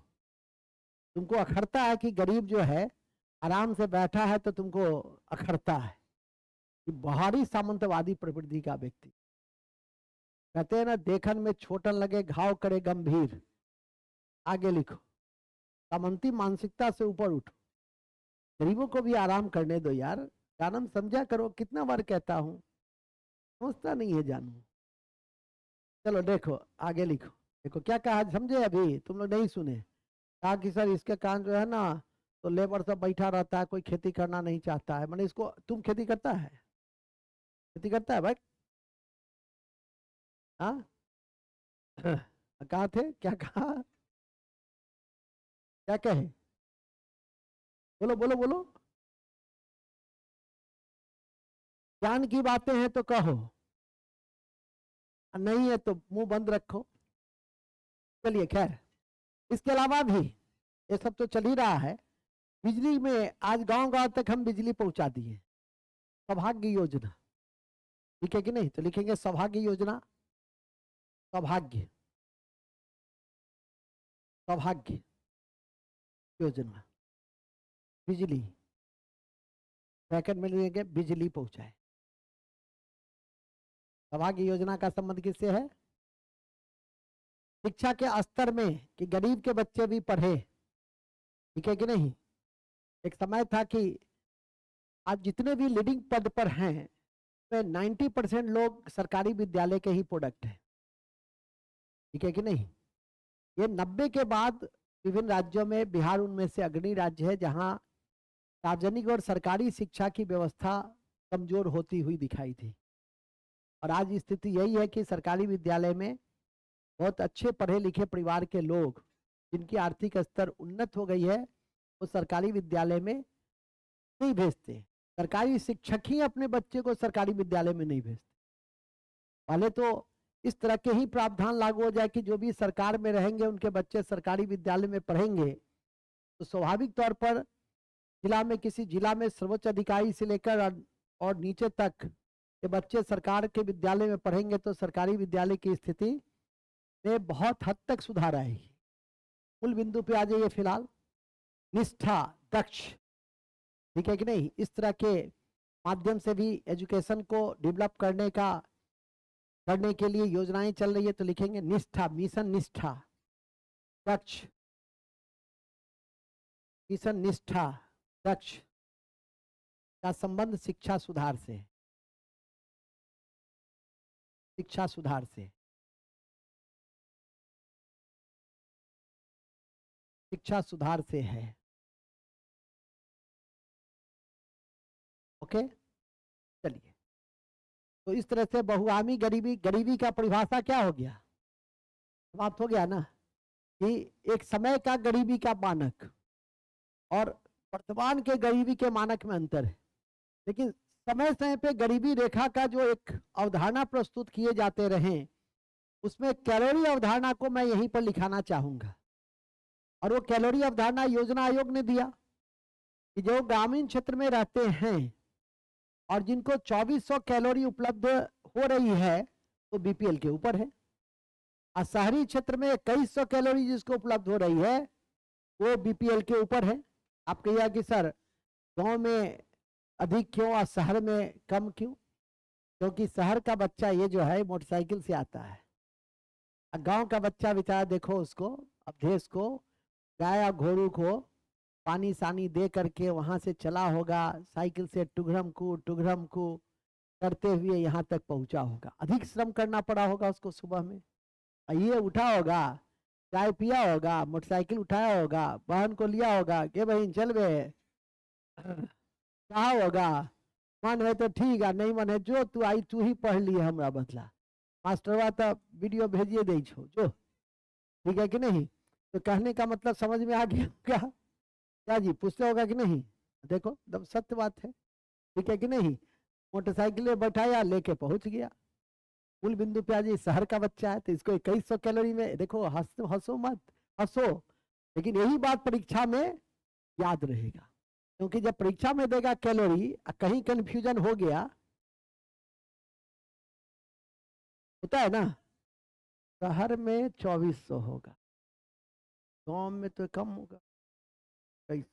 तुमको अखरता है कि गरीब जो है आराम से बैठा है, तो तुमको अखरता है कि बाहरी सामंतवादी प्रवृत्ति का व्यक्ति, कहते हैं ना, देखन में छोटन लगे घाव करे गंभीर। आगे लिखो, सामंती मानसिकता से ऊपर उठो, गरीबों को भी आराम करने दो यार, जानम समझा करो, कितना बार कहता हूं, समझता नहीं है जानू। चलो देखो आगे लिखो, देखो क्या कहा, समझे? अभी तुम लोग नहीं सुने, कहा कि सर इसके कारण जो है ना, तो लेबर सब बैठा रहता है, कोई खेती करना नहीं चाहता है। मैंने इसको, तुम खेती करता है, खेती करता है भाई? हाँ कहा थे, क्या कहा, क्या कहे? बोलो बोलो बोलो, ज्ञान की बातें हैं तो कहो, नहीं है तो मुंह बंद रखो। चलिए खैर, इसके अलावा भी ये सब तो चल ही रहा है। बिजली में आज गांव गांव तक हम बिजली पहुंचा दिए, सौभाग्य योजना, ठीक है कि नहीं? तो लिखेंगे सौभाग्य योजना, सौभाग्य, सौभाग्य योजना, बिजली, ब्रैकेट में लिखेंगे बिजली पहुंचाए। सौभाग्य योजना का संबंध किससे है? शिक्षा के स्तर में, कि गरीब के बच्चे भी पढ़े, ठीक है कि नहीं? एक समय था कि आज जितने भी लीडिंग पद पर हैं वे 90% लोग सरकारी विद्यालय के ही प्रोडक्ट हैं, ठीक है कि नहीं? ये 90 के बाद विभिन्न राज्यों में बिहार उनमें से अग्रणी राज्य है जहां सार्वजनिक और सरकारी शिक्षा की व्यवस्था कमजोर होती हुई दिखाई थी। और आज स्थिति यही है कि सरकारी विद्यालय में बहुत अच्छे पढ़े लिखे परिवार के लोग जिनकी आर्थिक स्तर उन्नत हो गई है वो सरकारी विद्यालय में नहीं भेजते। सरकारी शिक्षक ही अपने बच्चे को सरकारी विद्यालय में नहीं भेजते। पहले तो इस तरह के ही प्रावधान लागू हो जाए कि जो भी सरकार में रहेंगे उनके बच्चे सरकारी विद्यालय में पढ़ेंगे, तो स्वाभाविक तौर पर जिला में, किसी जिला में सर्वोच्च अधिकारी से लेकर और नीचे तक के बच्चे सरकार के विद्यालय में पढ़ेंगे तो सरकारी विद्यालय की स्थिति में बहुत हद तक सुधार आएगी। मूल बिंदु पे आ जाइए फिलहाल। निष्ठा, दक्ष, ठीक है कि नहीं? इस तरह के माध्यम से भी एजुकेशन को डेवलप करने के लिए योजनाएं चल रही है। तो लिखेंगे निष्ठा, मिशन निष्ठा, दक्ष, मिशन निष्ठा, दक्ष का संबंध शिक्षा सुधार से, शिक्षा सुधार से, शिक्षा सुधार से है। ओके, चलिए। तो इस तरह से बहुआमी गरीबी, गरीबी का परिभाषा क्या हो गया? बात हो गया ना कि एक समय का गरीबी का मानक और वर्तमान के गरीबी के मानक में अंतर है। लेकिन समय समय पे गरीबी रेखा का जो एक अवधारणा प्रस्तुत किए जाते रहे उसमें कैलोरी अवधारणा को मैं यहीं पर लिखाना चाहूंगा। और वो कैलोरी अवधारणा योजना आयोग ने दिया कि जो ग्रामीण क्षेत्र में रहते हैं और जिनको 2400 कैलोरी उपलब्ध हो रही है तो बीपीएल के ऊपर है, और शहरी क्षेत्र में 2100 कैलोरी जिसको उपलब्ध हो रही है वो बीपीएल के ऊपर है। आप कहिए कि सर गांव में अधिक क्यों और शहर में कम क्यों? क्योंकि शहर का बच्चा ये जो है मोटरसाइकिल से आता है, गांव का बच्चा बेचारा देखो उसको, अवधेश को, गाय और घोड़ू को पानी सानी दे करके वहां से चला होगा, साइकिल से टुघरम को करते हुए यहाँ तक पहुंचा होगा। अधिक श्रम करना पड़ा होगा उसको सुबह में। ये उठा होगा, चाय पिया होगा, मोटरसाइकिल उठाया होगा, बहन को लिया होगा कि बहन चल बे, कहा होगा मन है तो ठीक है, नहीं मन है जो तू आई तू ही पढ़ लिए हमरा बदला, मास्टरवा तो वीडियो भेजिए दे छो जो, ठीक है कि नहीं? तो कहने का मतलब समझ में आ गया क्या? क्या जी पूछते होगा कि नहीं? देखो एकदम सत्य बात है, ठीक है कि नहीं? मोटरसाइकिल में बैठाया लेके पहुंच गया। मूल बिंदु पे आज शहर का बच्चा है तो इसको 2100 कैलोरी में, देखो हंसो मत, हंसो, लेकिन यही बात परीक्षा में याद रहेगा। क्योंकि जब परीक्षा में देगा कैलोरी, कहीं कंफ्यूजन हो गया, होता है ना, शहर में 2400 होगा, गांव में तो कम होगा 2100।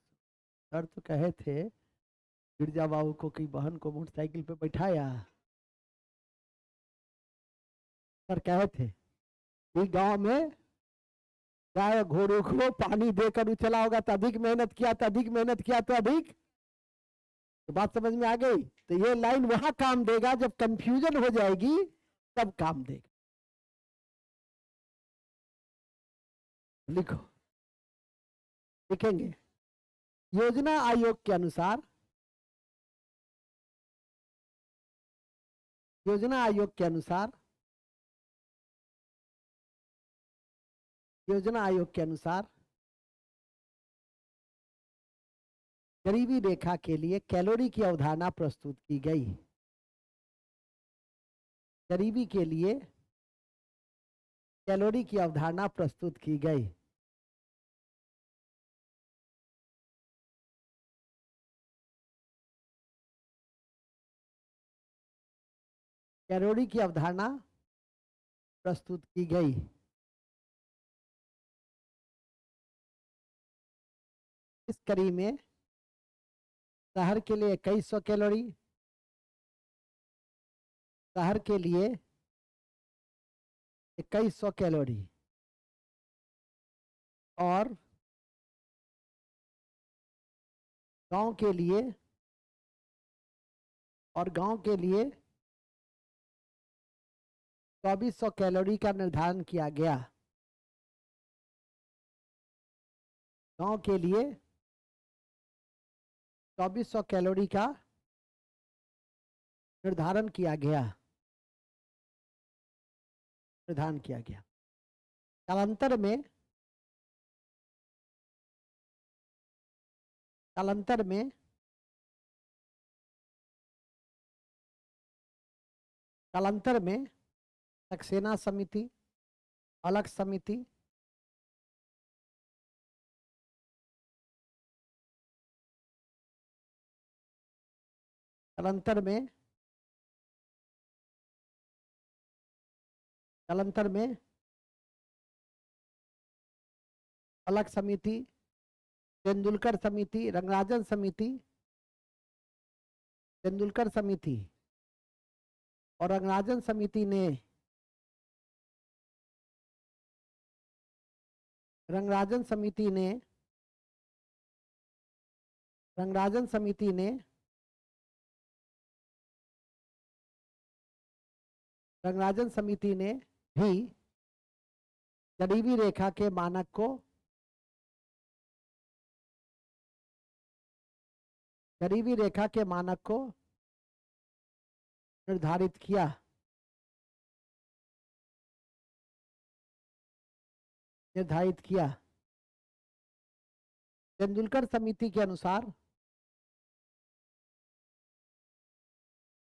सर तो कहे थे गिरजा बाबू को कि बहन को मोटरसाइकिल पे बैठाया, सर कहे थे कि गांव में गाय घोड़ों को पानी देकर चला होगा तो अधिक मेहनत किया तो अधिक, तो बात समझ में आ गई? तो ये लाइन वहां काम देगा जब कंफ्यूजन हो जाएगी, तब काम देगा। लिखो, लिखेंगे योजना आयोग के अनुसार, योजना आयोग के अनुसार, योजना आयोग के अनुसार गरीबी रेखा के लिए कैलोरी की अवधारणा प्रस्तुत की गई। गरीबी के लिए कैलोरी की अवधारणा प्रस्तुत की गई। कैलोरी की अवधारणा प्रस्तुत की गई। इस कड़ी में शहर के लिए 2100 कैलोरी, शहर के लिए 2100 कैलोरी और गांव के लिए 2400 कैलोरी का निर्धारण किया गया। गांव के लिए 2400 कैलोरी का निर्धारण किया गया। कालांतर में सक्सेना समिति, अलग समिति, कालांतर में अलग समिति, तेंदुलकर समिति, रंगराजन समिति और रंगराजन समिति ने भी गरीबी रेखा के मानक को निर्धारित किया। तेंदुलकर समिति के अनुसार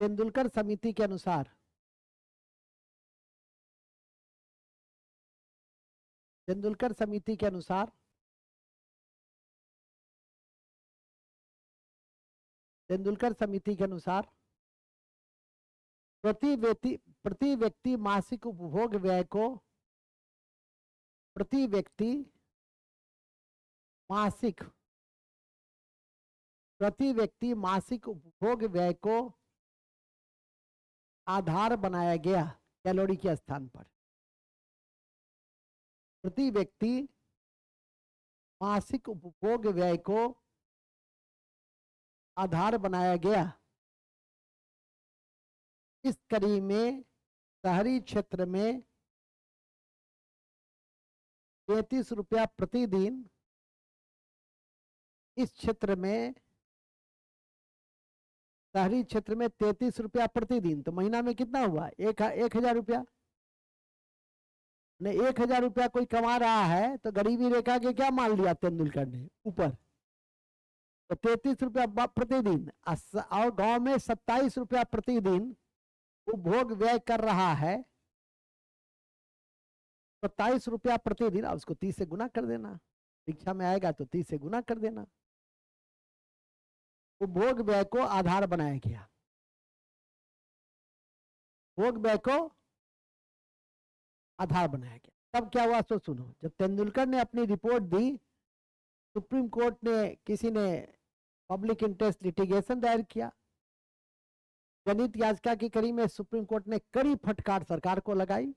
तेंदुलकर समिति के अनुसार प्रति व्यक्ति मासिक उपभोग व्यय को आधार बनाया गया। कैलोरी के स्थान पर प्रति व्यक्ति मासिक उपभोग व्यय को आधार बनाया गया। इस कड़ी में शहरी क्षेत्र में 33 रुपया प्रतिदिन, शहरी क्षेत्र में 33 रुपया प्रतिदिन, तो महीना में कितना हुआ? 1000 रुपया। 1000 रुपया कोई कमा रहा है तो गरीबी रेखा के क्या मान लिया तेंदुलकर ने ऊपर, तो 33 रुपया प्रतिदिन। और गांव में 27 रुपया प्रतिदिन उपभोग व्यय कर रहा है, 27 रुपया प्रतिदिन। उसको 30 से गुना कर देना, परीक्षा में आएगा तो 30 से गुना कर देना। उपभोग व्यय को आधार बनाया गया। तब क्या हुआ सो सुनो। जब तेंदुलकर ने अपनी रिपोर्ट दी, सुप्रीम कोर्ट ने, किसी ने पब्लिक इंटरेस्ट लिटिगेशन दायर किया। जनहित याचिका की कड़ी में सुप्रीम कोर्ट ने कड़ी फटकार सरकार को लगाई।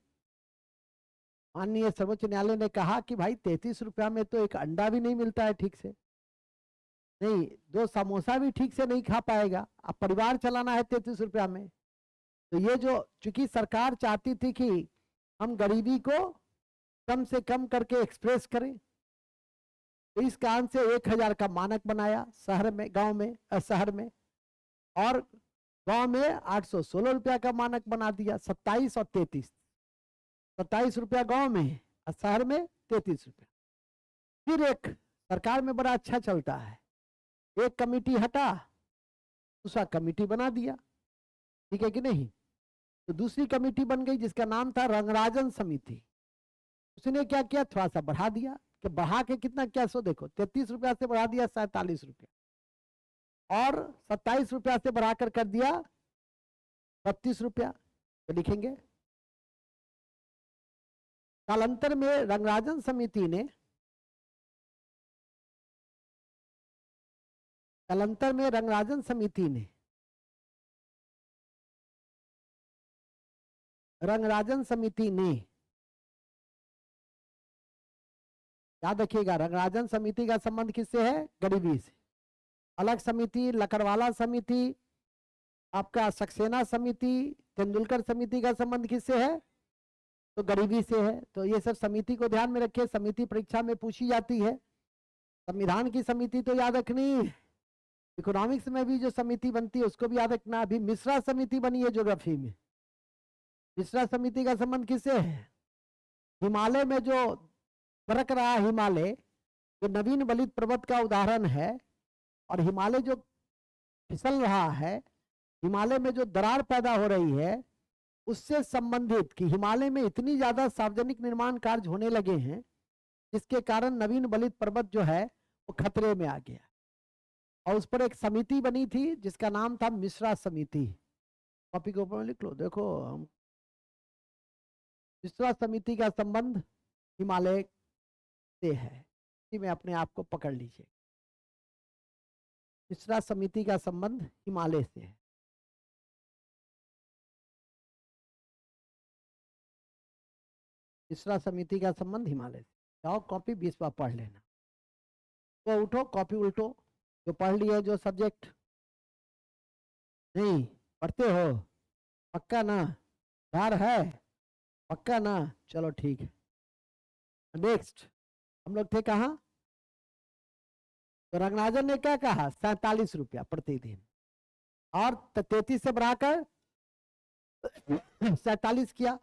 माननीय सर्वोच्च न्यायालय ने कहा कि भाई 33 रुपया में तो एक अंडा भी नहीं मिलता है ठीक से, नहीं 2 समोसा भी ठीक से नहीं खा पाएगा। अब परिवार चलाना है 33 रुपया में, तो ये जो, चूंकि सरकार चाहती थी कि हम गरीबी को कम से कम करके एक्सप्रेस करें, तो इस कारण से 1000 का मानक बनाया शहर में, और गांव में 816 रुपया का मानक बना दिया। 27 और 33, 27 रुपया गांव में और शहर में 33 रुपया। फिर एक सरकार में बड़ा अच्छा चलता है, एक कमेटी हटा, दूसरा कमेटी बना दिया, ठीक है कि नहीं? तो दूसरी कमेटी बन गई जिसका नाम था रंगराजन समिति। उसने क्या किया, थोड़ा सा बढ़ा दिया, कि बढ़ा के कितना, क्या सो देखो, 33 रुपया से बढ़ा दिया 47 रुपया, और 27 रुपया से बढ़ाकर कर दिया 32 रुपया। तो लिखेंगे कालांतर में रंगराजन समिति ने याद रखिएगा, रंगराजन समिति का संबंध किससे है? गरीबी से। अलग समिति, लकड़वाला समिति, आपका सक्सेना समिति, तेंदुलकर समिति का संबंध किससे है? तो गरीबी से है। तो ये सब समिति को ध्यान में रखिए, समिति परीक्षा में पूछी जाती है। संविधान की समिति तो याद रखनी, इकोनॉमिक्स में भी जो समिति बनती है उसको भी याद रखना। अभी मिश्रा समिति बनी है ज्योग्राफी में। मिश्रा समिति का संबंध किससे है? हिमालय में जो फरक रहा, हिमालय जो नवीन बलित पर्वत का उदाहरण है, और हिमालय जो फिसल रहा है, हिमालय में जो दरार पैदा हो रही है, उससे संबंधित कि हिमालय में इतनी ज्यादा सार्वजनिक निर्माण कार्य होने लगे हैं जिसके कारण नवीन बलित पर्वत जो है वो खतरे में आ गया, और उस पर एक समिति बनी थी जिसका नाम था मिश्रा समिति। कॉपी के ऊपर में लिख लो, देखो हम मिश्रा समिति का संबंध हिमालय से है, इसी में अपने आप को पकड़ लीजिए। मिश्रा समिति का संबंध हिमालय से है। मिश्रा समिति का संबंध हिमालय से। जाओ कॉपी 20 बार पढ़ लेना। तो उठो, कॉपी उल्टो, जो पढ़ लिए, जो सब्जेक्ट नहीं पढ़ते हो, पक्का ना? डर है? पक्का ना? चलो ठीक है। नेक्स्ट हम लोग थे कहाँ? तो रंगराजन ने क्या कहा? 47 रुपया प्रतिदिन, और 33 से बढ़ाकर 47 किया,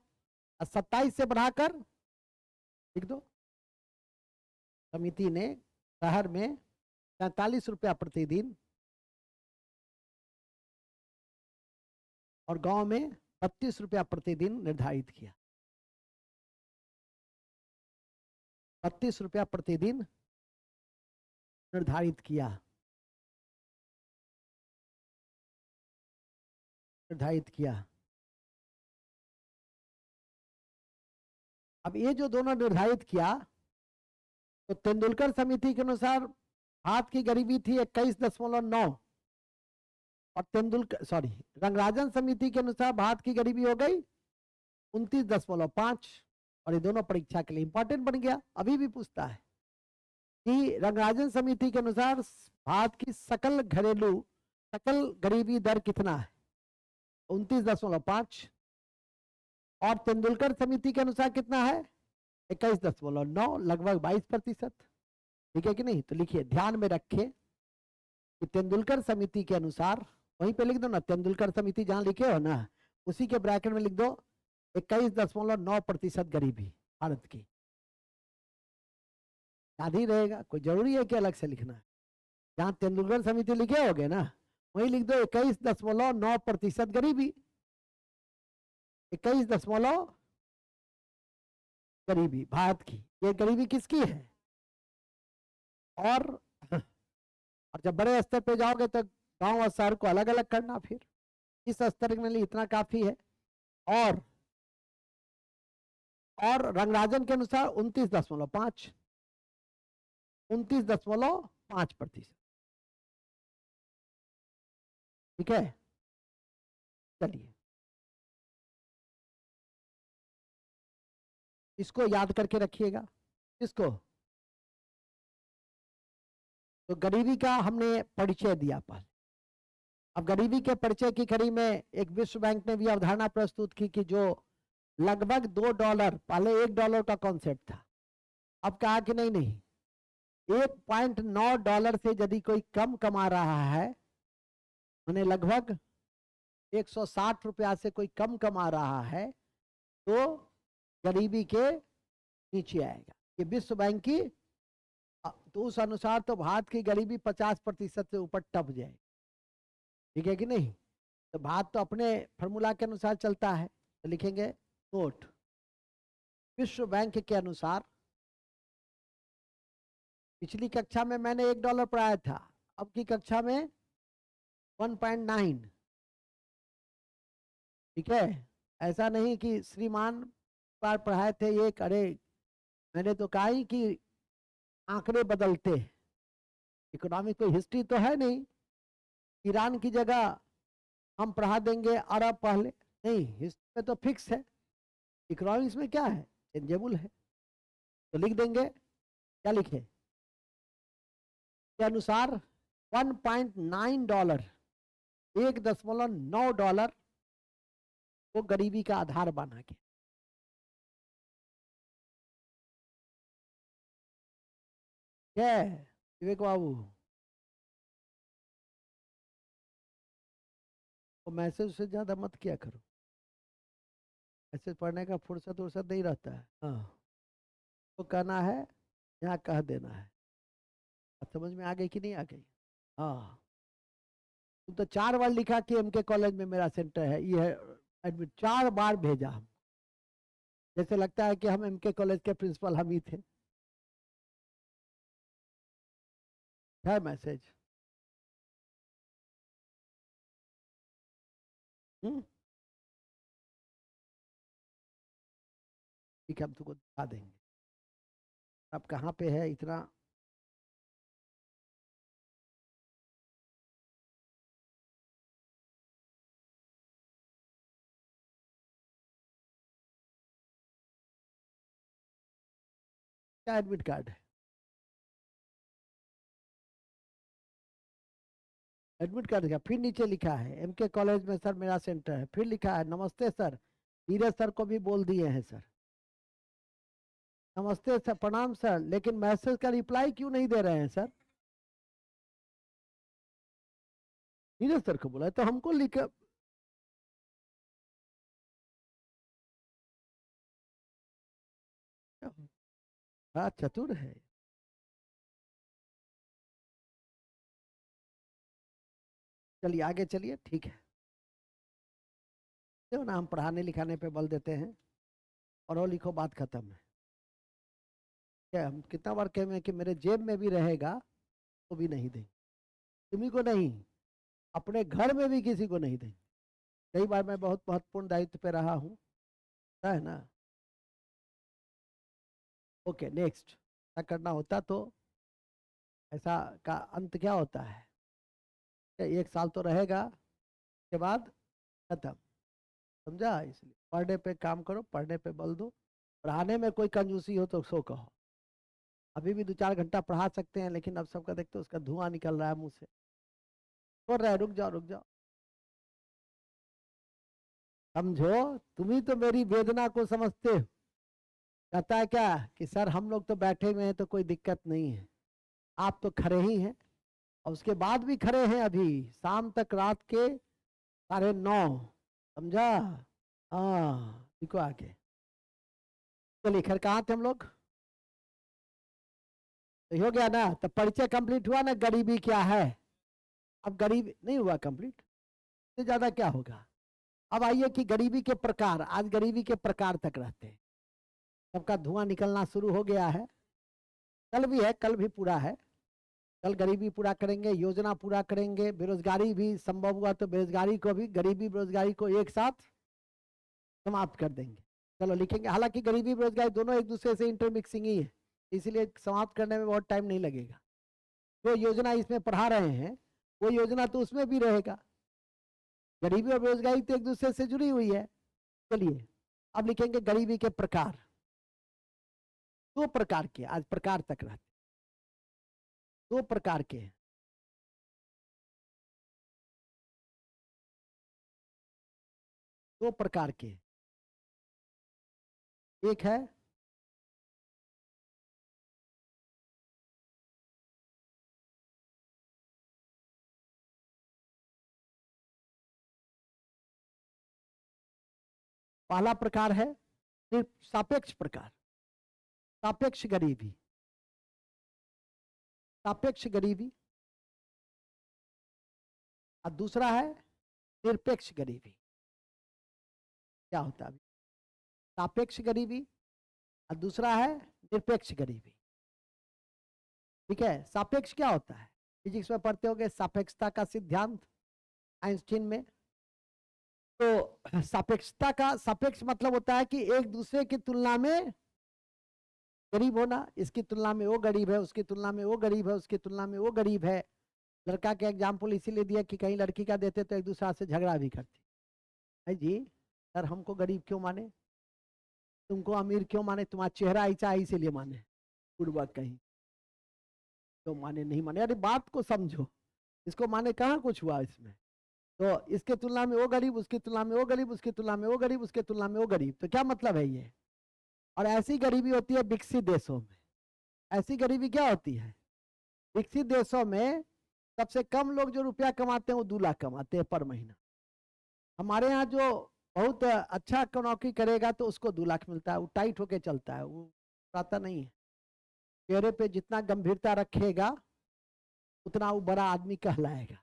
और 27 से बढ़ाकर लिख दो। समिति ने शहर में 47 रुपया प्रतिदिन और गांव में 32 रुपया प्रतिदिन निर्धारित किया। 32 रुपया प्रतिदिन निर्धारित किया, निर्धारित किया। अब ये जो दोनों निर्धारित किया, तो तेंदुलकर समिति के अनुसार भात की गरीबी थी 21.9, और रंगराजन समिति के अनुसार भात की गरीबी हो गई 29.5। और ये दोनों परीक्षा के लिए इंपॉर्टेंट बन गया। अभी भी पूछता है कि रंगराजन समिति के अनुसार भारत की सकल गरीबी दर कितना है? 29.5। और तेंदुलकर समिति के अनुसार कितना है? 21.9, लगभग 22%। ठीक है कि नहीं? तो लिखिए, ध्यान में रखिए कि तेंदुलकर समिति के अनुसार, वहीं पे लिख दो ना, तेंदुलकर समिति जहां लिखे हो ना, उसी के ब्रैकेट में लिख दो 21.9% गरीबी भारत की। याद ही रहेगा, कोई जरूरी है कि अलग से लिखना है? जहां तेंदुलकर समिति लिखे होगे ना, वही लिख दो 21.9% गरीबी। 21 गरीबी भारत की। ये गरीबी किसकी है? और जब बड़े स्तर पे जाओगे तो गांव और शहर को अलग अलग करना, फिर इस स्तर में लिए इतना काफी है। और रंगराजन के अनुसार 29.5, 29.5%। ठीक है, चलिए इसको याद करके रखिएगा। इसको तो गरीबी का हमने परिचय दिया पहले। अब गरीबी के परिचय की कड़ी में एक विश्व बैंक ने भी अवधारणा प्रस्तुत की कि जो लगभग $2, पहले $1 का कॉन्सेप्ट था, अब कहा कि नहीं, $1.9 से यदि कोई कम कमा रहा है, मैंने लगभग 160 रुपया से कोई कम कमा रहा है, तो गरीबी के नीचे आएगा। ये विश्व बैंक की, तो उस अनुसार तो भारत की गरीबी 50% से ऊपर टप जाएगी। ठीक है कि नहीं? तो भारत तो अपने फॉर्मूला के अनुसार चलता है, तो लिखेंगे नोट, विश्व बैंक के अनुसार, पिछली कक्षा में मैंने $1 पढ़ाया था, अब की कक्षा में 1.9। ठीक है, ऐसा नहीं कि श्रीमान बार पढ़ाए थे एक, अरे मैंने तो कहा ही कि आंकड़े बदलते, इकोनॉमिक कोई हिस्ट्री तो है नहीं, ईरान की जगह हम पढ़ा देंगे अरब पहले, नहीं, हिस्ट्री में तो फिक्स है। इकोनॉमिक्स में क्या है? चेंजेबल है। तो लिख देंगे क्या लिखे के अनुसार $1.9, $1.9 को गरीबी का आधार बना के। क्या है विवेक बाबू? तो मैसेज से ज्यादा मत किया करो, मैसेज पढ़ने का फुर्सत उर्सत नहीं रहता है। हाँ, तो कहना है यहाँ कह देना है। अब समझ में आ गई कि नहीं आ गई? हाँ, तुम तो 4 बार लिखा कि एमके कॉलेज में मेरा सेंटर है, ये है एडमिट, 4 बार भेजा हम, जैसे लगता है कि हम एमके कॉलेज के प्रिंसिपल हम ही थे। है मैसेज? ठीक है, हम तुमको दिखा देंगे। अब कहाँ पे है इतना? क्या एडमिट कार्ड है? एडमिट कार्ड का फिर नीचे लिखा है एमके कॉलेज में सर मेरा सेंटर है, फिर लिखा है नमस्ते सर, धीरज सर को भी बोल दिए हैं सर, नमस्ते सर, प्रणाम सर, लेकिन मैसेज का रिप्लाई क्यों नहीं दे रहे हैं सर? धीरज सर को बोला तो हमको लिख, हाँ चतुर है। चलिए आगे चलिए, ठीक है। देखो ना, हम पढ़ाने लिखाने पे बल देते हैं, और वो लिखो बात खत्म है। क्या हम कितना बार कहें कि मेरे जेब में भी रहेगा तो भी नहीं देंगे, तुम्ही को नहीं, अपने घर में भी किसी को नहीं देंगे। कई बार मैं बहुत महत्वपूर्ण दायित्व पे रहा हूँ, है ना। ओके नेक्स्ट, ऐसा करना होता तो ऐसा का अंत क्या होता है? 1 साल तो रहेगा, के बाद खत्म, समझा? इसलिए पढ़ने पे काम करो, पढ़ने पे बल दो, पढ़ाने में कोई कंजूसी हो तो सो कहो। अभी भी 2-4 घंटा पढ़ा सकते हैं, लेकिन अब सबका देखते हो उसका धुआं निकल रहा है मुंह से, बोल रहा है रुक जाओ रुक जाओ। समझो, तुम ही तो मेरी वेदना को समझते हो। कहता है क्या कि सर हम लोग तो बैठे हुए हैं तो कोई दिक्कत नहीं है, आप तो खड़े ही हैं, और उसके बाद भी खड़े हैं अभी शाम तक, रात के 9:30, समझा? हाँ देखो आगे। चलिए खैर, कहाँ थे हम लोग? तो हो गया ना, तो परिचय कंप्लीट हुआ ना, गरीबी क्या है। अब गरीब नहीं हुआ कंप्लीट, इससे ज्यादा क्या होगा? अब आइए कि गरीबी के प्रकार, आज गरीबी के प्रकार तक रहते हैं, सबका धुआं निकलना शुरू हो गया है। कल भी है, कल भी पूरा है, कल गरीबी पूरा करेंगे, योजना पूरा करेंगे, बेरोजगारी भी संभव हुआ तो बेरोजगारी को भी, गरीबी बेरोजगारी को एक साथ समाप्त कर देंगे। चलो लिखेंगे, हालांकि गरीबी बेरोजगारी दोनों एक दूसरे से इंटरमिक्सिंग ही है, इसलिए समाप्त करने में बहुत टाइम नहीं लगेगा। जो योजना इसमें पढ़ा रहे हैं वो योजना तो उसमें भी रहेगा, गरीबी और बेरोजगारी तो एक दूसरे से जुड़ी हुई है। चलिए अब लिखेंगे गरीबी के प्रकार, 2 प्रकार के, आज प्रकार तक रहते, 2 प्रकार के हैं। 2 प्रकार के, एक है पहला प्रकार है सापेक्ष प्रकार, सापेक्ष गरीबी, सापेक्ष गरीबी, और दूसरा है निरपेक्ष गरीबी। क्या होता है? सापेक्ष गरीबी और दूसरा है निरपेक्ष गरीबी। ठीक है, सापेक्ष क्या होता है? फिजिक्स में पढ़ते होंगे सापेक्षता का सिद्धांत, आइंस्टीन में। तो सापेक्षता का, सापेक्ष मतलब होता है कि एक दूसरे की तुलना में गरीब होना, इसकी तुलना में वो गरीब है, उसकी तुलना में वो गरीब है, उसकी तुलना में वो गरीब है। लड़का के एग्जाम्पल इसीलिए दिया कि कहीं लड़की का देते तो एक दूसरे से झगड़ा भी करती है जी, सर हमको गरीब क्यों माने, तुमको अमीर क्यों माने, तुम्हारा चेहरा ऐसा है इसीलिए माने, पूर्वक कहीं। तो माने नहीं माने, अरे बात को समझो, इसको माने कहाँ कुछ हुआ इसमें। तो इसके तुलना में वो गरीब, उसकी तुलना में वो गरीब, उसकी तुलना में वो गरीब, उसके तुलना में वो गरीब, तो क्या मतलब है ये। और ऐसी गरीबी होती है विकसित देशों में। ऐसी गरीबी क्या होती है, विकसित देशों में सबसे कम लोग जो रुपया कमाते हैं वो 2 लाख कमाते हैं पर महीना। हमारे यहाँ जो बहुत अच्छा नौकरी करेगा तो उसको 2 लाख मिलता है, वो टाइट होके चलता है, वो आता नहीं है। चेहरे पे जितना गंभीरता रखेगा उतना वो बड़ा आदमी कहलाएगा।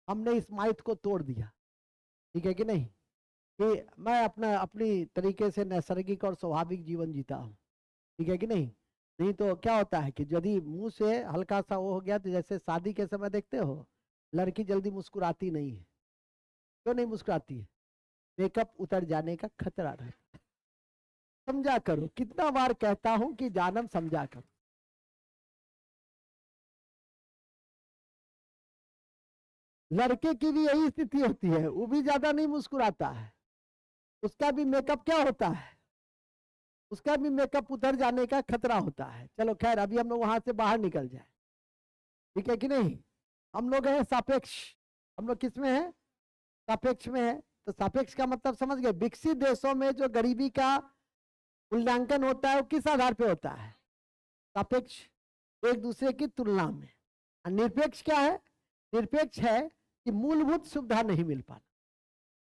हमने इस माइथ को तोड़ दिया, ठीक है कि नहीं, कि मैं अपनी तरीके से नैसर्गिक और स्वाभाविक जीवन जीता हूँ, ठीक है कि नहीं। नहीं तो क्या होता है कि यदि मुंह से हल्का सा वो हो गया, तो जैसे शादी के समय देखते हो लड़की जल्दी मुस्कुराती नहीं है, क्यों नहीं मुस्कुराती है, मेकअप उतर जाने का खतरा रहता है। समझा करो, कितना बार कहता हूं कि जानम समझा करो। लड़के की भी यही स्थिति होती है, वो भी ज्यादा नहीं मुस्कुराता है, उसका भी मेकअप क्या होता है, उसका भी मेकअप उतर जाने का खतरा होता है। चलो खैर, अभी हम लोग वहां से बाहर निकल जाए, ठीक है कि नहीं। हम लोग हैं सापेक्ष, हम लोग किस में है, सापेक्ष में है। तो सापेक्ष का मतलब समझ गए, विकसित देशों में जो गरीबी का मूल्यांकन होता है वो किस आधार पे होता है, सापेक्ष, एक दूसरे की तुलना में। निरपेक्ष क्या है, निरपेक्ष है कि मूलभूत सुविधा नहीं मिल पाना,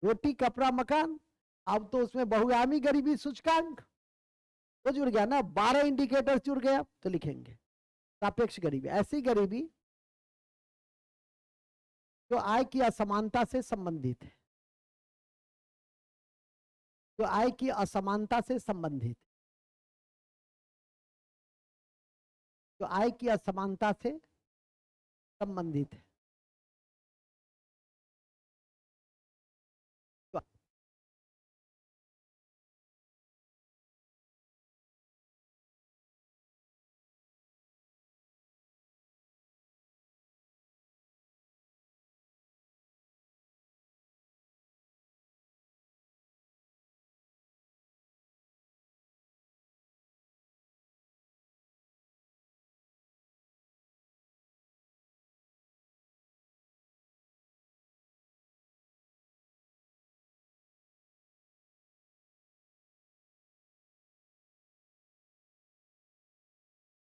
रोटी कपड़ा मकान। अब तो उसमें बहुआयामी गरीबी सूचकांक तो जुड़ गया ना, 12 इंडिकेटर जुड़ गया, तो लिखेंगे सापेक्ष गरीबी। ऐसी गरीबी जो आय की असमानता से संबंधित है, जो आय की असमानता से संबंधित, जो आय की असमानता से संबंधित है। तो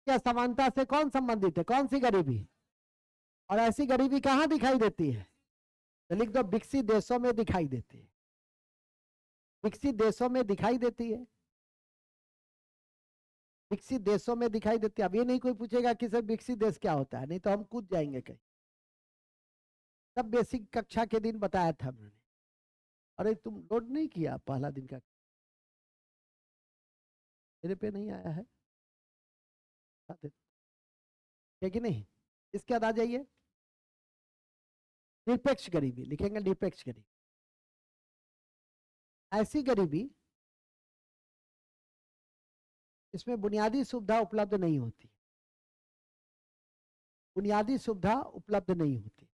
क्या समानता से कौन संबंधित है, कौन सी गरीबी, और ऐसी गरीबी कहां दिखाई देती है, तो लिख दो विकसित देशों में दिखाई देती है, विकसित देशों में दिखाई देती है, विकसित देशों में दिखाई देती है। अब ये नहीं कोई पूछेगा कि सर विकसित देश क्या होता है, नहीं तो हम कूद जाएंगे कहीं। तब बेसिक कक्षा के दिन बताया था मैंने। अरे तुम लोड नहीं किया पहला दिन का, मेरे पे नहीं आया है, है कि नहीं। इसके बाद आ जाइए, निरपेक्ष गरीबी लिखेंगे, निरपेक्ष गरीबी, ऐसी गरीबी इसमें बुनियादी सुविधा उपलब्ध नहीं होती, बुनियादी सुविधा उपलब्ध नहीं होती।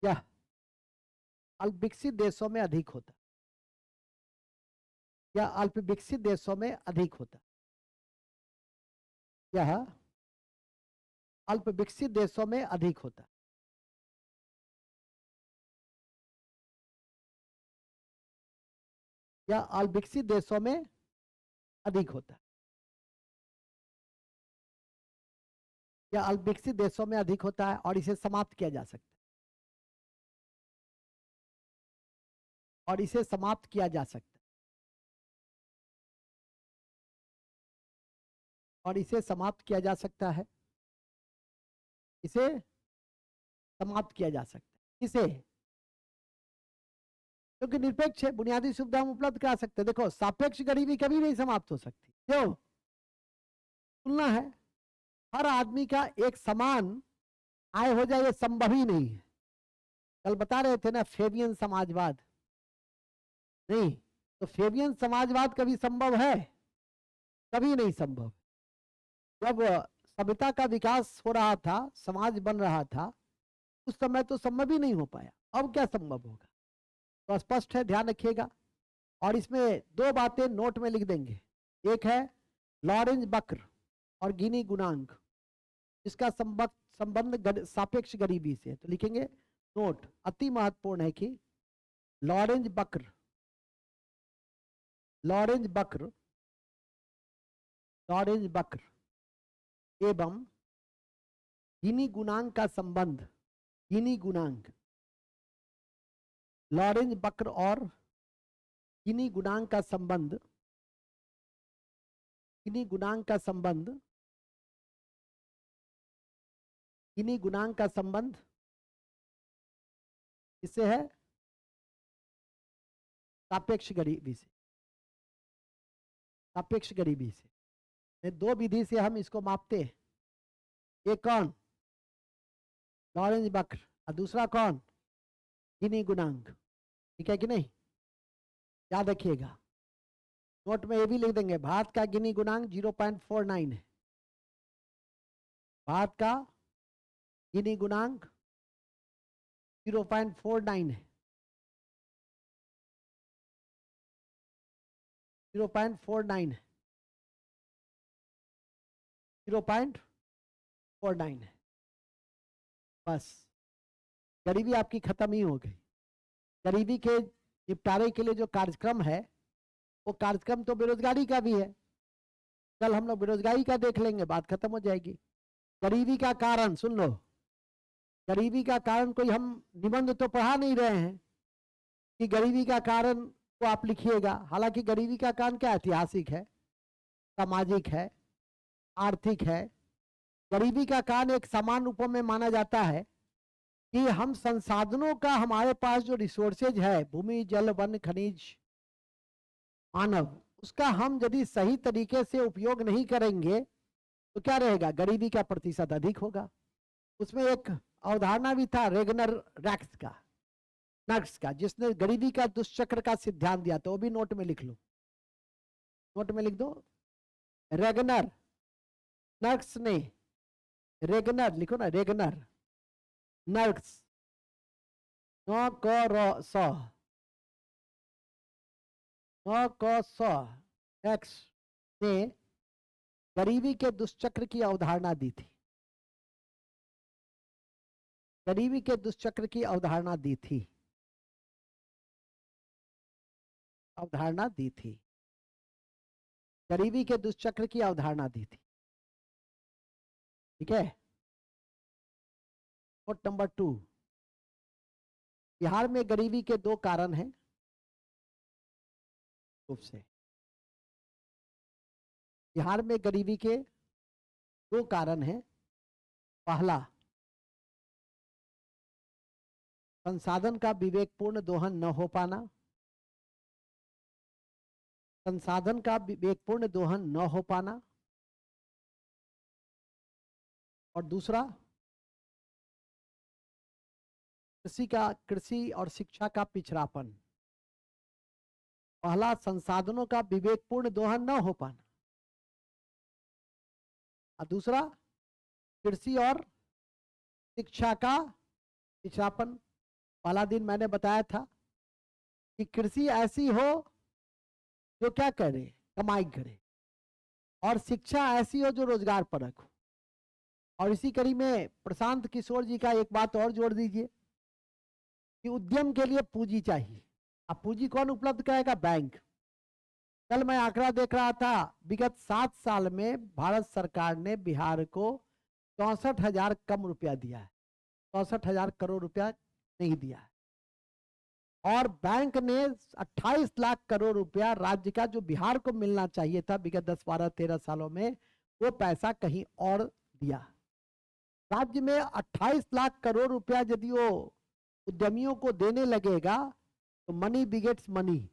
क्या अल्प विकसित देशों में अधिक होता, या अल्प विकसित देशों में अधिक होता, यह अल्प विकसित देशों में अधिक होता, या अल्प विकसित देशों में अधिक होता, या अल्प विकसित देशों में अधिक होता है, और इसे समाप्त किया जा सकता है, और इसे समाप्त किया जा सकता है, और इसे समाप्त किया जा सकता है, इसे समाप्त किया जा सकता है। इसे क्योंकि निरपेक्ष है, बुनियादी सुविधा हम उपलब्ध करा सकते हैं। देखो सापेक्ष गरीबी कभी नहीं समाप्त हो सकती, क्यों, तुलना है, हर आदमी का एक समान आय हो जाए ये संभव ही नहीं है। कल बता रहे थे ना फेबियन समाजवाद, नहीं तो फेबियन समाजवाद कभी संभव है, कभी नहीं संभव। जब सभ्यता का विकास हो रहा था, समाज बन रहा था, उस समय तो संभव ही नहीं हो पाया, अब क्या संभव होगा। तो स्पष्ट है, ध्यान रखिएगा। और इसमें 2 बातें नोट में लिख देंगे, एक है लॉरेंज बक्र, और गिनी गुणांक, इसका संबंध सापेक्ष गरीबी से। तो लिखेंगे नोट, अति महत्वपूर्ण है कि लॉरेंज बक्र एवं गिनी गुणांक का संबंध, गिनी गुणांक, लॉरेंज बक्र और गिनी गुणांक का संबंध, गिनी गुणांक का संबंध, गिनी गुणांक का संबंध इससे है सापेक्ष गरीबी से, सापेक्ष गरीबी से। दो विधि से हम इसको मापते हैं, एक कौन, लॉरेंज बक्र, और दूसरा कौन, गिनी गुणांक। ठीक है कि नहीं, याद रखिएगा। नोट में ये भी लिख देंगे, भारत का गिनी गुणांक 0.49 है, भारत का गिनी गुणांक 0.49 है, 0.49 है, 0.49 है। बस गरीबी आपकी खत्म ही हो गई। गरीबी के निपटारे के लिए जो कार्यक्रम है, वो कार्यक्रम तो बेरोजगारी का भी है। कल हम लोग बेरोजगारी का देख लेंगे, बात खत्म हो जाएगी। गरीबी का कारण सुन लो, गरीबी का कारण कोई हम निबंध तो पढ़ा नहीं रहे हैं कि गरीबी का कारण को आप लिखिएगा। हालांकि गरीबी का कारण क्या, ऐतिहासिक है, सामाजिक है, आर्थिक है। गरीबी का कारण एक समान रूपों में माना जाता है कि हम संसाधनों का, हमारे पास जो रिसोर्सेज है, भूमि, जल, वन, खनिज, मानव, उसका हम यदि सही तरीके से उपयोग नहीं करेंगे तो क्या रहेगा, गरीबी का प्रतिशत अधिक होगा। उसमें एक अवधारणा भी था रेगनर नक्स का, जिसने गरीबी का दुष्चक्र का सिद्धांत दिया। तो वो भी नोट में लिख लो, नोट में लिख दो, रेगनर नक्स ने, रेगनर लिखो ना, रेगनर नक्स, एक्स ने गरीबी के दुष्चक्र की अवधारणा दी थी, गरीबी के दुष्चक्र की अवधारणा दी थी, अवधारणा दी थी, गरीबी के दुष्चक्र की अवधारणा दी थी। ठीक है। नोट नंबर 2, बिहार में गरीबी के दो कारण हैं रूप से। बिहार में गरीबी के दो कारण हैं। पहला, संसाधन का विवेकपूर्ण दोहन न हो पाना, संसाधन का विवेकपूर्ण दोहन न हो पाना, और दूसरा, कृषि और शिक्षा का पिछड़ापन। पहला, संसाधनों का विवेकपूर्ण दोहन न हो पाना, और दूसरा, कृषि और शिक्षा का पिछड़ापन। पहला दिन मैंने बताया था कि कृषि ऐसी हो जो क्या करे, कमाई करे, और शिक्षा ऐसी हो जो रोजगार परक हो। और इसी कड़ी में प्रशांत किशोर जी का एक बात और जोड़ दीजिए कि उद्यम के लिए पूंजी चाहिए। अब पूंजी कौन उपलब्ध कराएगा, बैंक। कल मैं आंकड़ा देख रहा था, विगत 7 साल में भारत सरकार ने बिहार को 64,000 कम रुपया दिया है, 64,000 करोड़ रुपया नहीं दिया है। और बैंक ने 28 लाख करोड़ रुपया राज्य का, जो बिहार को मिलना चाहिए था विगत 10, 12, 13 सालों में, वो पैसा कहीं और दिया। राज्य में 28 लाख करोड़ रुपया यदि वो उद्यमियों को देने लगेगा तो मनी बिगेट्स मनी,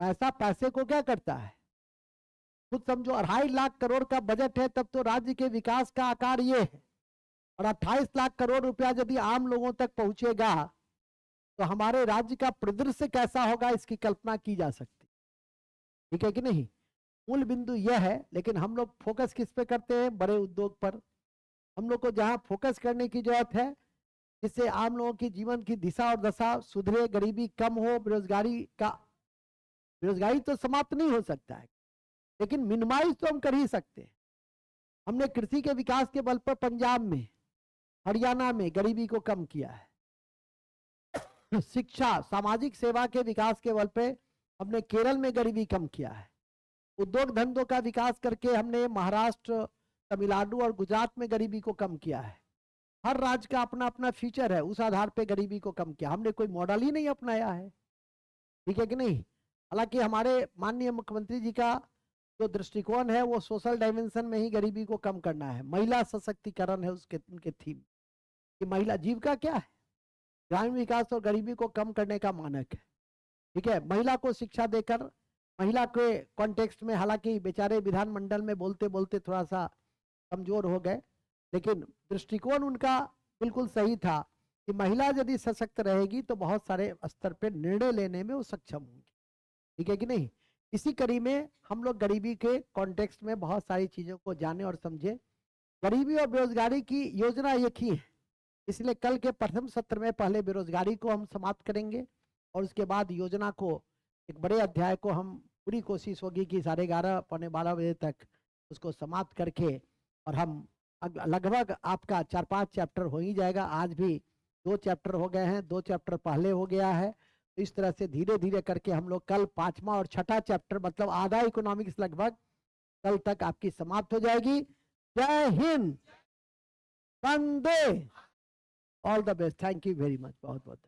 पैसा पैसे को क्या करता है, खुद समझो। 2.5 लाख करोड़ का बजट है, तब तो राज्य के विकास का आकार ये है, और 28 लाख करोड़ रुपया यदि आम लोगों तक पहुंचेगा तो हमारे राज्य का परिदृश्य कैसा होगा, इसकी कल्पना की जा सकती। ठीक है कि नहीं। मूल बिंदु यह है, लेकिन हम लोग फोकस किस पे करते हैं, बड़े उद्योग पर। हम लोग को जहां फोकस करने की जरूरत है, जिससे आम लोगों की जीवन की दिशा और दशा सुधरे, गरीबी कम हो, बेरोजगारी तो समाप्त नहीं हो सकता है, लेकिन मिनिमाइज तो हम कर ही सकते हैं। हमने कृषि के विकास के बल पर पंजाब में, हरियाणा में गरीबी को कम किया है। शिक्षा, सामाजिक सेवा के विकास के बल पे हमने केरल में गरीबी कम किया है। उद्योग धंधों का विकास करके हमने महाराष्ट्र, तमिलनाडु और गुजरात में गरीबी को कम किया है। हर राज्य का अपना अपना फीचर है, उस आधार पे गरीबी को कम किया। हमने कोई मॉडल ही नहीं अपनाया है, ठीक है कि नहीं। हालांकि हमारे माननीय मुख्यमंत्री जी का जो दृष्टिकोण है वो सोशल डायमेंशन में ही गरीबी को कम करना है। महिला सशक्तिकरण है उसके उनके थीम कि महिला जीविका क्या है, ग्रामीण विकास और गरीबी को कम करने का मानक है, ठीक है। महिला को शिक्षा देकर, महिला के कॉन्टेक्स्ट में, हालांकि बेचारे विधानमंडल में बोलते बोलते थोड़ा सा कमजोर हो गए, लेकिन दृष्टिकोण उनका बिल्कुल सही था कि महिला यदि सशक्त रहेगी तो बहुत सारे स्तर पर निर्णय लेने में वो सक्षम होंगी, ठीक है कि नहीं। इसी कड़ी में हम लोग गरीबी के कॉन्टेक्स्ट में बहुत सारी चीजों को जाने और समझे। गरीबी और बेरोजगारी की योजना एक ही है, इसलिए कल के प्रथम सत्र में पहले बेरोजगारी को हम समाप्त करेंगे और उसके बाद योजना को, एक बड़े अध्याय को हम, पूरी कोशिश होगी कि 11:30 पौने 12 बजे तक उसको समाप्त करके, और हम लगभग आपका 4-5 चैप्टर हो ही जाएगा। आज भी 2 चैप्टर हो गए हैं, 2 चैप्टर पहले हो गया है। तो इस तरह से धीरे धीरे करके हम लोग कल 5वां और 6ठा चैप्टर, मतलब आधा इकोनॉमिक्स लगभग कल तक आपकी समाप्त हो जाएगी। जय हिंद, वंदे, all the best, thank you very much, बहुत बहुत।